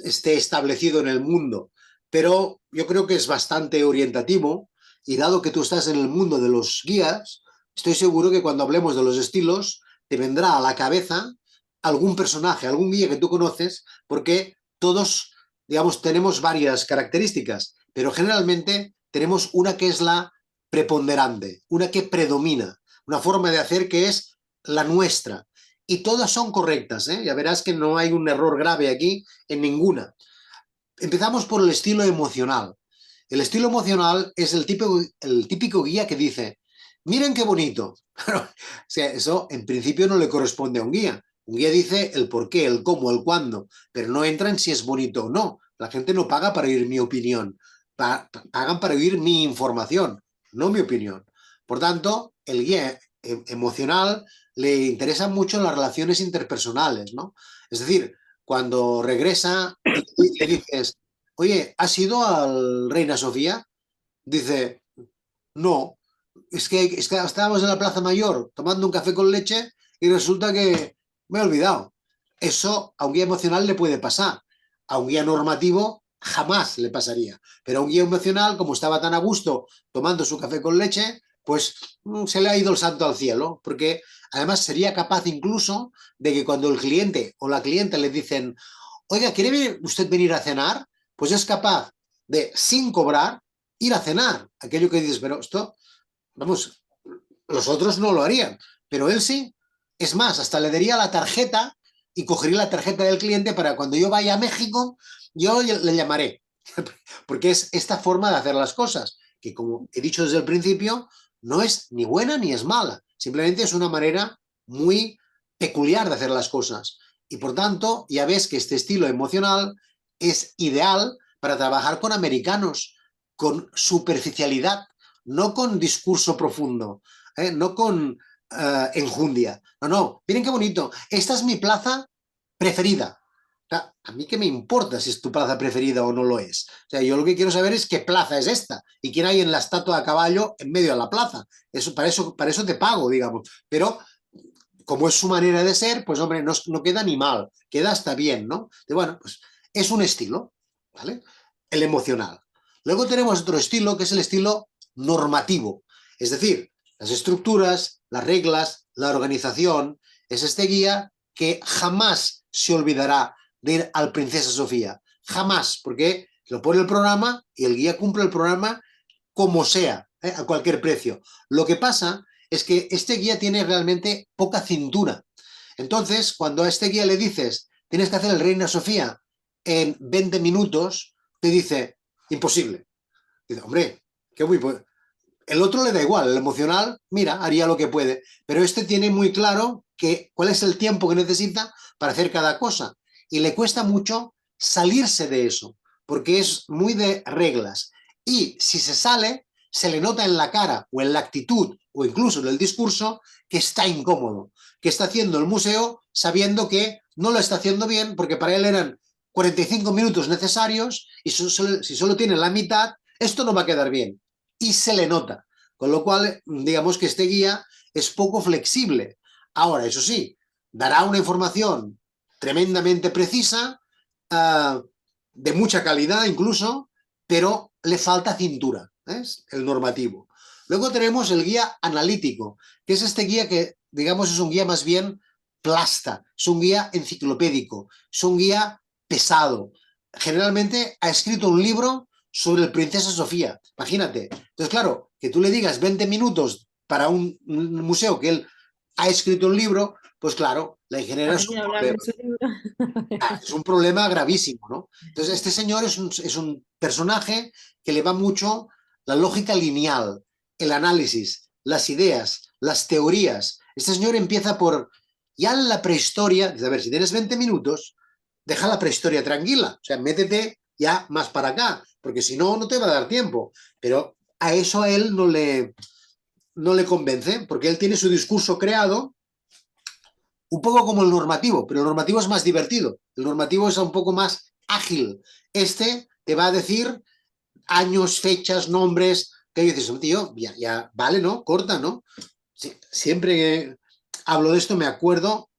esté establecido en el mundo, pero yo creo que es bastante orientativo y dado que tú estás en el mundo de los guías, estoy seguro que cuando hablemos de los estilos te vendrá a la cabeza algún personaje, algún guía que tú conoces, porque todos, digamos, tenemos varias características, pero generalmente tenemos una que es la preponderante, una que predomina, una forma de hacer que es la nuestra. Y todas son correctas, ¿eh? Ya verás que no hay un error grave aquí en ninguna. Empezamos por el estilo emocional. El estilo emocional es el típico guía que dice, miren qué bonito. O sea, eso en principio no le corresponde a un guía. Un guía dice el por qué, el cómo, el cuándo, pero no entra en si es bonito o no. La gente no paga para oír mi opinión, pagan para oír mi información, no mi opinión. Por tanto, el guía emocional le interesan mucho las relaciones interpersonales, ¿no? Es decir, cuando regresa y le dices, oye, ¿has ido al Reina Sofía? Dice, no, es que estábamos en la Plaza Mayor tomando un café con leche y resulta que me he olvidado. Eso a un guía emocional le puede pasar. A un guía normativo jamás le pasaría. Pero a un guía emocional, como estaba tan a gusto tomando su café con leche, pues se le ha ido el santo al cielo, porque además sería capaz incluso de que cuando el cliente o la clienta le dicen, oiga, ¿quiere usted venir a cenar? Pues es capaz de, sin cobrar, ir a cenar. Aquello que dices, pero esto, vamos, los otros no lo harían, pero él sí. Es más, hasta le daría la tarjeta y cogería la tarjeta del cliente para cuando yo vaya a México, yo le llamaré. Porque es esta forma de hacer las cosas, que como he dicho desde el principio, no es ni buena ni es mala. Simplemente es una manera muy peculiar de hacer las cosas. Y por tanto, ya ves que este estilo emocional es ideal para trabajar con americanos, con superficialidad, no con discurso profundo, no con enjundia. No, no, miren qué bonito. Esta es mi plaza preferida. O sea, a mí qué me importa si es tu plaza preferida o no lo es. O sea, yo lo que quiero saber es qué plaza es esta y quién hay en la estatua de caballo en medio de la plaza. Para eso te pago, digamos. Pero como es su manera de ser, pues hombre, no, no queda ni mal, queda hasta bien, ¿no? De, bueno, pues es un estilo, ¿vale? El emocional. Luego tenemos otro estilo que es el estilo normativo, es decir, las estructuras, las reglas, la organización, es este guía que jamás se olvidará de ir al Princesa Sofía, jamás, porque lo pone el programa y el guía cumple el programa como sea, a cualquier precio. Lo que pasa es que este guía tiene realmente poca cintura. Entonces, cuando a este guía le dices, tienes que hacer el Reina Sofía en 20 minutos, te dice, imposible. Dice, hombre, qué muy... El otro le da igual, el emocional, mira, haría lo que puede, pero este tiene muy claro que, cuál es el tiempo que necesita para hacer cada cosa. Y le cuesta mucho salirse de eso, porque es muy de reglas. Y si se sale, se le nota en la cara o en la actitud o incluso en el discurso que está incómodo, que está haciendo el museo sabiendo que no lo está haciendo bien porque para él eran 45 minutos necesarios y si solo tiene la mitad, esto no va a quedar bien y se le nota. Con lo cual, digamos que este guía es poco flexible. Ahora, eso sí, dará una información tremendamente precisa, de mucha calidad incluso, pero le falta cintura, ¿ves? El normativo. Luego tenemos el guía analítico, que es este guía que, digamos, es un guía más bien plasta, es un guía enciclopédico, es un guía pesado. Generalmente ha escrito un libro sobre el Princesa Sofía, imagínate. Entonces, claro, que tú le digas 20 minutos para un museo que él ha escrito un libro, pues claro, le genera Para hablar de su libro. es un problema gravísimo, ¿no? Entonces, este señor es un personaje que le va mucho la lógica lineal, el análisis, las ideas, las teorías. Este señor empieza por, ya en la prehistoria, dice, a ver, si tienes 20 minutos, deja la prehistoria tranquila, o sea, métete ya más para acá, porque si no, no te va a dar tiempo. Pero a eso a él no le convence, porque él tiene su discurso creado un poco como el normativo, pero el normativo es más divertido, el normativo es un poco más ágil. Este te va a decir años, fechas, nombres, que dices, tío, ya vale, ¿no? Corta, ¿no? Sí, siempre que hablo de esto me acuerdo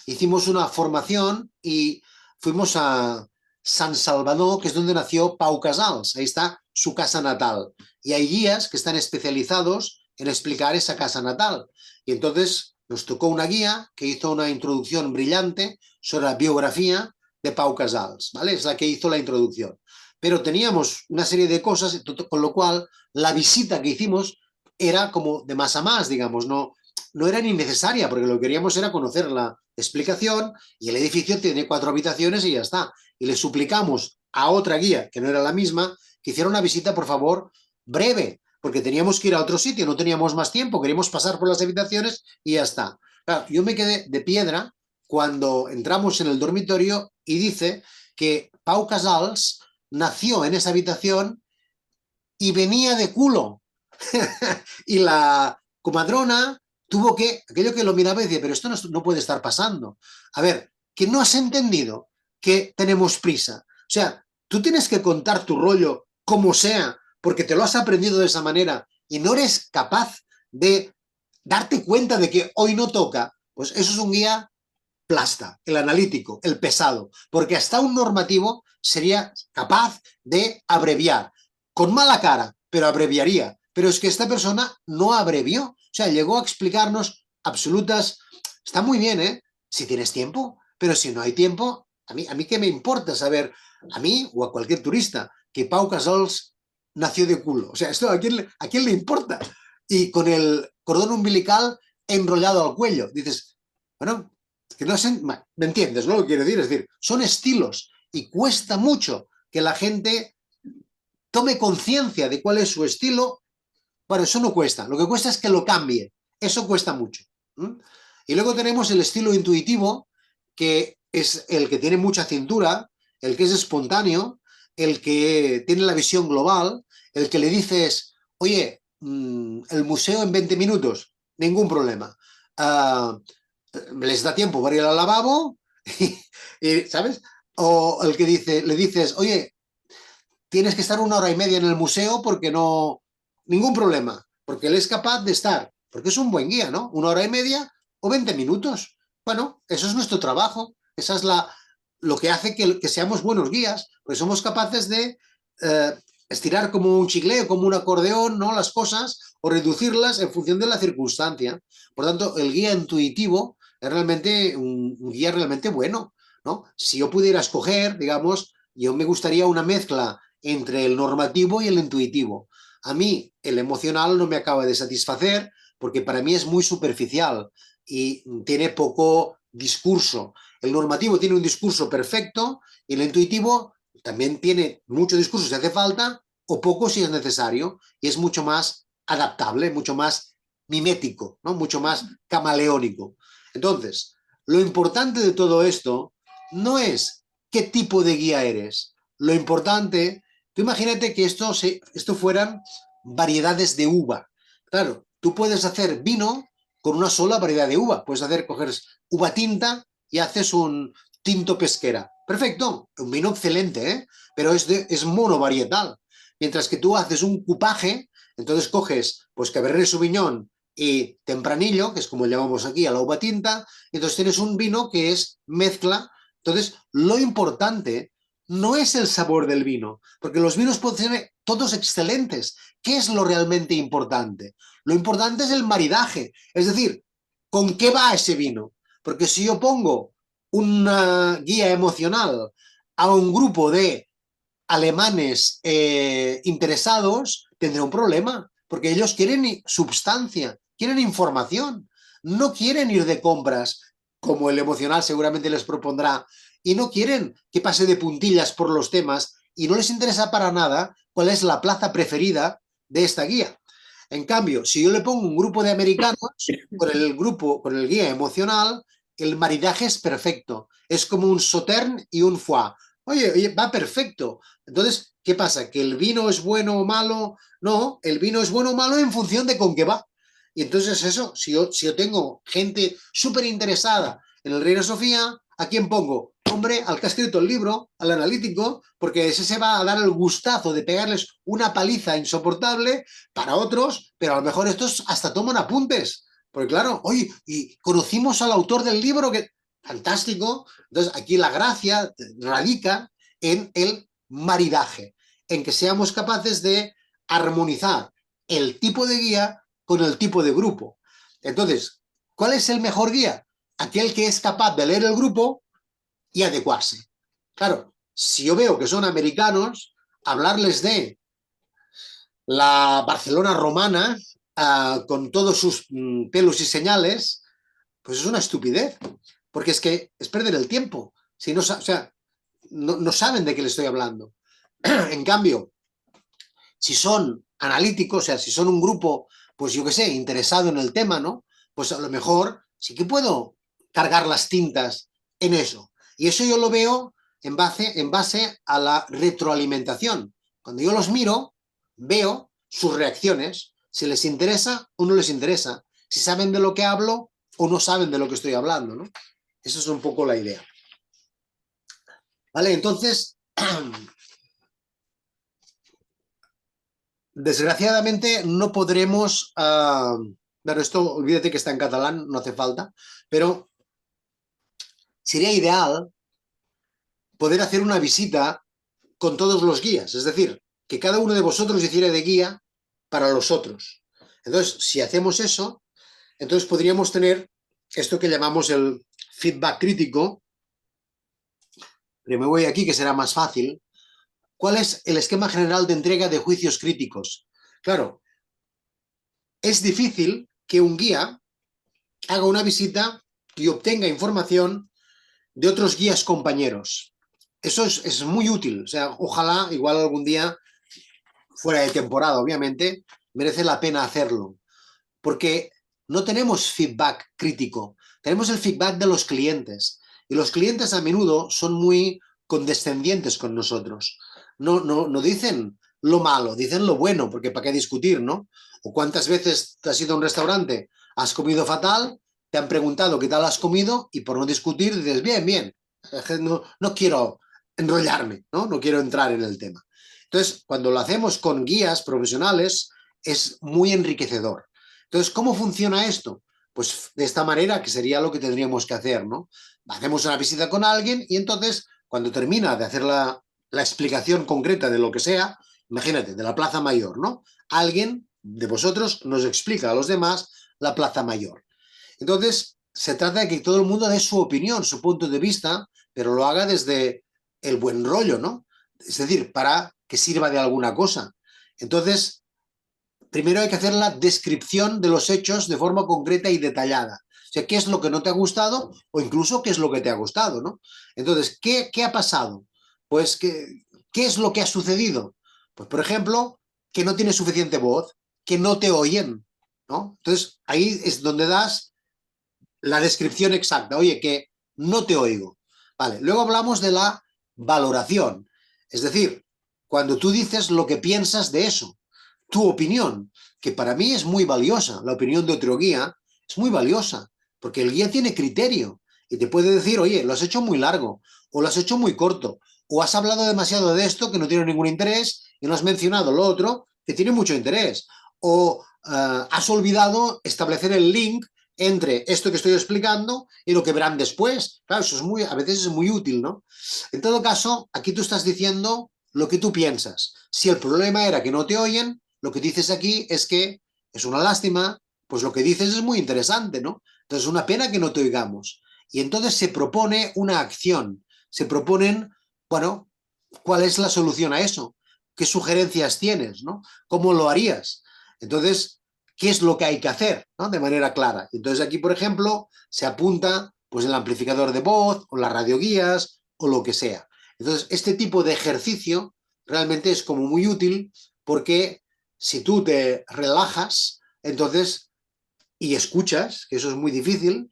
hicimos una formación y fuimos a San Salvador, que es donde nació Pau Casals. Ahí está su casa natal. Y hay guías que están especializados en explicar esa casa natal. Y entonces nos tocó una guía que hizo una introducción brillante sobre la biografía de Pau Casals, ¿vale? Es la que hizo la introducción. Pero teníamos una serie de cosas, con lo cual la visita que hicimos era como de más a más, digamos, no era ni necesaria, porque lo que queríamos era conocer la explicación y el edificio tiene 4 habitaciones y ya está. Y le suplicamos a otra guía, que no era la misma, que hiciera una visita, por favor, breve, porque teníamos que ir a otro sitio, no teníamos más tiempo, queríamos pasar por las habitaciones y ya está. Claro, yo me quedé de piedra cuando entramos en el dormitorio y dice que Pau Casals nació en esa habitación y venía de culo. Y la comadrona tuvo que, aquello que lo miraba y decía, pero esto no puede estar pasando. A ver, que no has entendido que tenemos prisa. O sea, tú tienes que contar tu rollo como sea, porque te lo has aprendido de esa manera y no eres capaz de darte cuenta de que hoy no toca. Pues eso es un guía plasta, el analítico, el pesado, porque hasta un normativo sería capaz de abreviar, con mala cara, pero abreviaría. Pero es que esta persona no abrevió, o sea, llegó a explicarnos absolutas, está muy bien, ¿eh? Si tienes tiempo, pero si no hay tiempo, a mí qué me importa saber, a mí o a cualquier turista, que Pau Casals nació de culo, o sea, esto a quién le importa? Y con el cordón umbilical enrollado al cuello, dices, bueno, que no sé, ¿me entiendes, no? Lo que quiero decir, es decir, son estilos y cuesta mucho que la gente tome conciencia de cuál es su estilo. Bueno, eso no cuesta, lo que cuesta es que lo cambie, eso cuesta mucho. ¿Mm? Y luego tenemos el estilo intuitivo, que es el que tiene mucha cintura, el que es espontáneo, el que tiene la visión global, el que le dices, oye, el museo en 20 minutos, ningún problema. Les da tiempo para ir al lavabo, ¿sabes? O el que dice, le dices, oye, tienes que estar 1 hora y media en el museo porque no, ningún problema, porque él es capaz de estar, porque es un buen guía, ¿no? 1 hora y media o 20 minutos. Bueno, eso es nuestro trabajo, esa es lo que hace que seamos buenos guías, porque somos capaces de estirar como un chicle, como un acordeón, ¿no? Las cosas o reducirlas en función de la circunstancia. Por tanto, el guía intuitivo es realmente un guía realmente bueno, ¿no? Si yo pudiera escoger, digamos, yo me gustaría una mezcla entre el normativo y el intuitivo. A mí el emocional no me acaba de satisfacer porque para mí es muy superficial y tiene poco discurso. El normativo tiene un discurso perfecto y el intuitivo también tiene mucho discurso si hace falta o poco si es necesario y es mucho más adaptable, mucho más mimético, ¿no? Mucho más camaleónico. Entonces, lo importante de todo esto no es qué tipo de guía eres. Lo importante, tú imagínate que esto fueran variedades de uva. Claro, tú puedes hacer vino con una sola variedad de uva. Puedes coger uva tinta y haces un tinto pesquera. Perfecto, un vino excelente, ¿eh? Pero es monovarietal. Mientras que tú haces un cupaje, entonces coges pues Cabernet Sauvignon y Tempranillo, que es como le llamamos aquí a la uva tinta, entonces tienes un vino que es mezcla. Entonces, lo importante no es el sabor del vino, porque los vinos pueden ser todos excelentes. ¿Qué es lo realmente importante? Lo importante es el maridaje, es decir, ¿con qué va ese vino? Porque si yo pongo una guía emocional a un grupo de alemanes interesados, tendré un problema, porque ellos quieren substancia, quieren información, no quieren ir de compras, como el emocional seguramente les propondrá, y no quieren que pase de puntillas por los temas, y no les interesa para nada cuál es la plaza preferida de esta guía. En cambio, si yo le pongo un grupo de americanos con el guía emocional, el maridaje es perfecto. Es como un sauterne y un foie. Oye, va perfecto. Entonces, ¿qué pasa? ¿Que el vino es bueno o malo? No, el vino es bueno o malo en función de con qué va. Y entonces eso, si yo tengo gente súper interesada en el Reina Sofía, ¿a quién pongo? Hombre, al que ha escrito el libro, al analítico, porque ese se va a dar el gustazo de pegarles una paliza insoportable para otros, pero a lo mejor estos hasta toman apuntes. Porque claro, oye, y conocimos al autor del libro que... fantástico. Entonces, aquí la gracia radica en el maridaje, en que seamos capaces de armonizar el tipo de guía con el tipo de grupo. Entonces, ¿cuál es el mejor guía? Aquel que es capaz de leer el grupo y adecuarse. Claro, si yo veo que son americanos, hablarles de la Barcelona romana, con todos sus pelos y señales, pues es una estupidez, porque es que es perder el tiempo. Si no, o sea, no saben de qué le estoy hablando. En cambio, si son analíticos, o sea, si son un grupo, pues yo qué sé, interesado en el tema, ¿no? Pues a lo mejor sí que puedo cargar las tintas en eso. Y eso yo lo veo en base a la retroalimentación. Cuando yo los miro, veo sus reacciones, si les interesa o no les interesa, si saben de lo que hablo o no saben de lo que estoy hablando, ¿no? Esa es un poco la idea. ¿Vale? Entonces, desgraciadamente no podremos, bueno, esto olvídate que está en catalán, no hace falta, pero sería ideal poder hacer una visita con todos los guías, es decir, que cada uno de vosotros hiciera de guía para los otros. Entonces, si hacemos eso, entonces podríamos tener esto que llamamos el feedback crítico, pero me voy aquí que será más fácil. ¿Cuál es el esquema general de entrega de juicios críticos? Claro, es difícil que un guía haga una visita y obtenga información de otros guías compañeros. Eso es muy útil. O sea, ojalá, igual algún día, fuera de temporada, obviamente, merece la pena hacerlo. Porque no tenemos feedback crítico, tenemos el feedback de los clientes. Y los clientes a menudo son muy condescendientes con nosotros. No dicen lo malo, dicen lo bueno, porque ¿para qué discutir, no? O cuántas veces te has ido a un restaurante, has comido fatal, te han preguntado qué tal has comido y por no discutir dices, bien, bien, no quiero enrollarme, ¿no? Quiero entrar en el tema. Entonces, cuando lo hacemos con guías profesionales, es muy enriquecedor. Entonces, ¿cómo funciona esto? Pues de esta manera, que sería lo que tendríamos que hacer, ¿no? Hacemos una visita con alguien y entonces, cuando termina de hacer la explicación concreta de lo que sea, imagínate, de la Plaza Mayor, ¿no? Alguien de vosotros nos explica a los demás la Plaza Mayor. Entonces, se trata de que todo el mundo dé su opinión, su punto de vista, pero lo haga desde el buen rollo, ¿no? Es decir, para que sirva de alguna cosa. Entonces, primero hay que hacer la descripción de los hechos de forma concreta y detallada. O sea, qué es lo que no te ha gustado o incluso qué es lo que te ha gustado, ¿no? Entonces, ¿qué ha pasado? Pues, ¿qué es lo que ha sucedido? Pues, por ejemplo, que no tienes suficiente voz, que no te oyen, ¿no? Entonces, ahí es donde das la descripción exacta. Oye, que no te oigo. Vale, luego hablamos de la valoración. Es decir, cuando tú dices lo que piensas de eso, tu opinión, que para mí es muy valiosa, la opinión de otro guía es muy valiosa, porque el guía tiene criterio y te puede decir, oye, lo has hecho muy largo, o lo has hecho muy corto, o has hablado demasiado de esto que no tiene ningún interés y no has mencionado lo otro que tiene mucho interés, o has olvidado establecer el link entre esto que estoy explicando y lo que verán después. Claro, eso es a veces es muy útil, ¿no? En todo caso, aquí tú estás diciendo lo que tú piensas. Si el problema era que no te oyen, lo que dices aquí es que es una lástima, pues lo que dices es muy interesante, ¿no? Entonces es una pena que no te oigamos. Y entonces se propone una acción, se proponen, bueno, ¿cuál es la solución a eso? ¿Qué sugerencias tienes, no? ¿Cómo lo harías? Entonces, ¿qué es lo que hay que hacer, ¿no? De manera clara. Entonces aquí, por ejemplo, se apunta pues el amplificador de voz o las radioguías o lo que sea. Entonces, este tipo de ejercicio realmente es como muy útil porque si tú te relajas, entonces, y escuchas, que eso es muy difícil,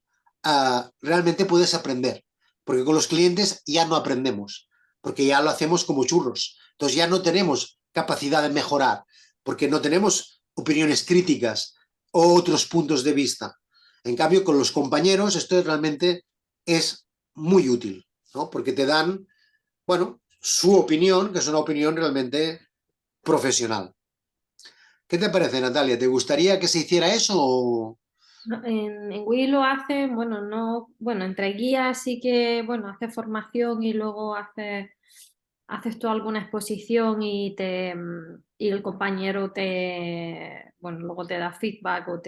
realmente puedes aprender. Porque con los clientes ya no aprendemos, porque ya lo hacemos como churros. Entonces ya no tenemos capacidad de mejorar, porque no tenemos opiniones críticas o otros puntos de vista. En cambio, con los compañeros esto realmente es muy útil, ¿no? Porque te dan, bueno, su opinión, que es una opinión realmente profesional. ¿Qué te parece, Natalia? ¿Te gustaría que se hiciera eso? En Wii lo hace, bueno, no, bueno, entre guías sí que, bueno, hace formación y luego haces tú alguna exposición y el compañero bueno, luego te da feedback o ¿no?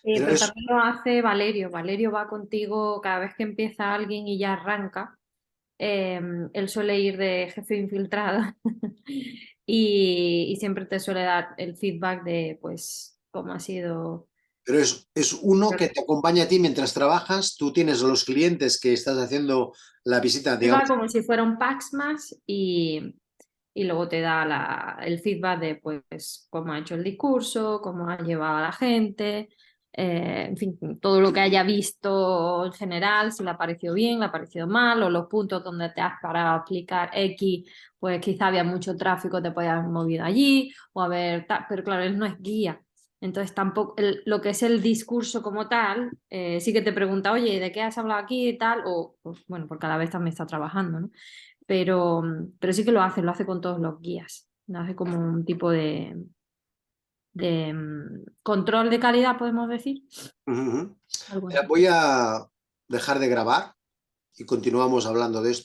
Pero Pero es, también lo hace Valerio. Valerio va contigo cada vez que empieza alguien y ya arranca. Él suele ir de jefe infiltrado y siempre te suele dar el feedback de, pues, cómo ha sido. es uno que te acompaña a ti mientras trabajas, tú tienes los clientes que estás haciendo la visita, Él digamos. va como si fuera un Pax más y luego te da el feedback de pues cómo ha hecho el discurso, cómo ha llevado a la gente, en fin, todo lo que haya visto en general, si le ha parecido bien, le ha parecido mal, o los puntos donde te has parado a explicar X, pues quizá había mucho tráfico, te podías haber movido allí, o a ver, pero claro, él no es guía. Entonces tampoco, lo que es el discurso como tal, sí que te pregunta, oye, ¿de qué has hablado aquí y tal? O, pues, bueno, porque a la vez también está trabajando, ¿no? Pero sí que lo hace con todos los guías. Lo hace como un tipo de control de calidad, podemos decir. Ujú. Algo Mira, así. voy a dejar de grabar y continuamos hablando de esto.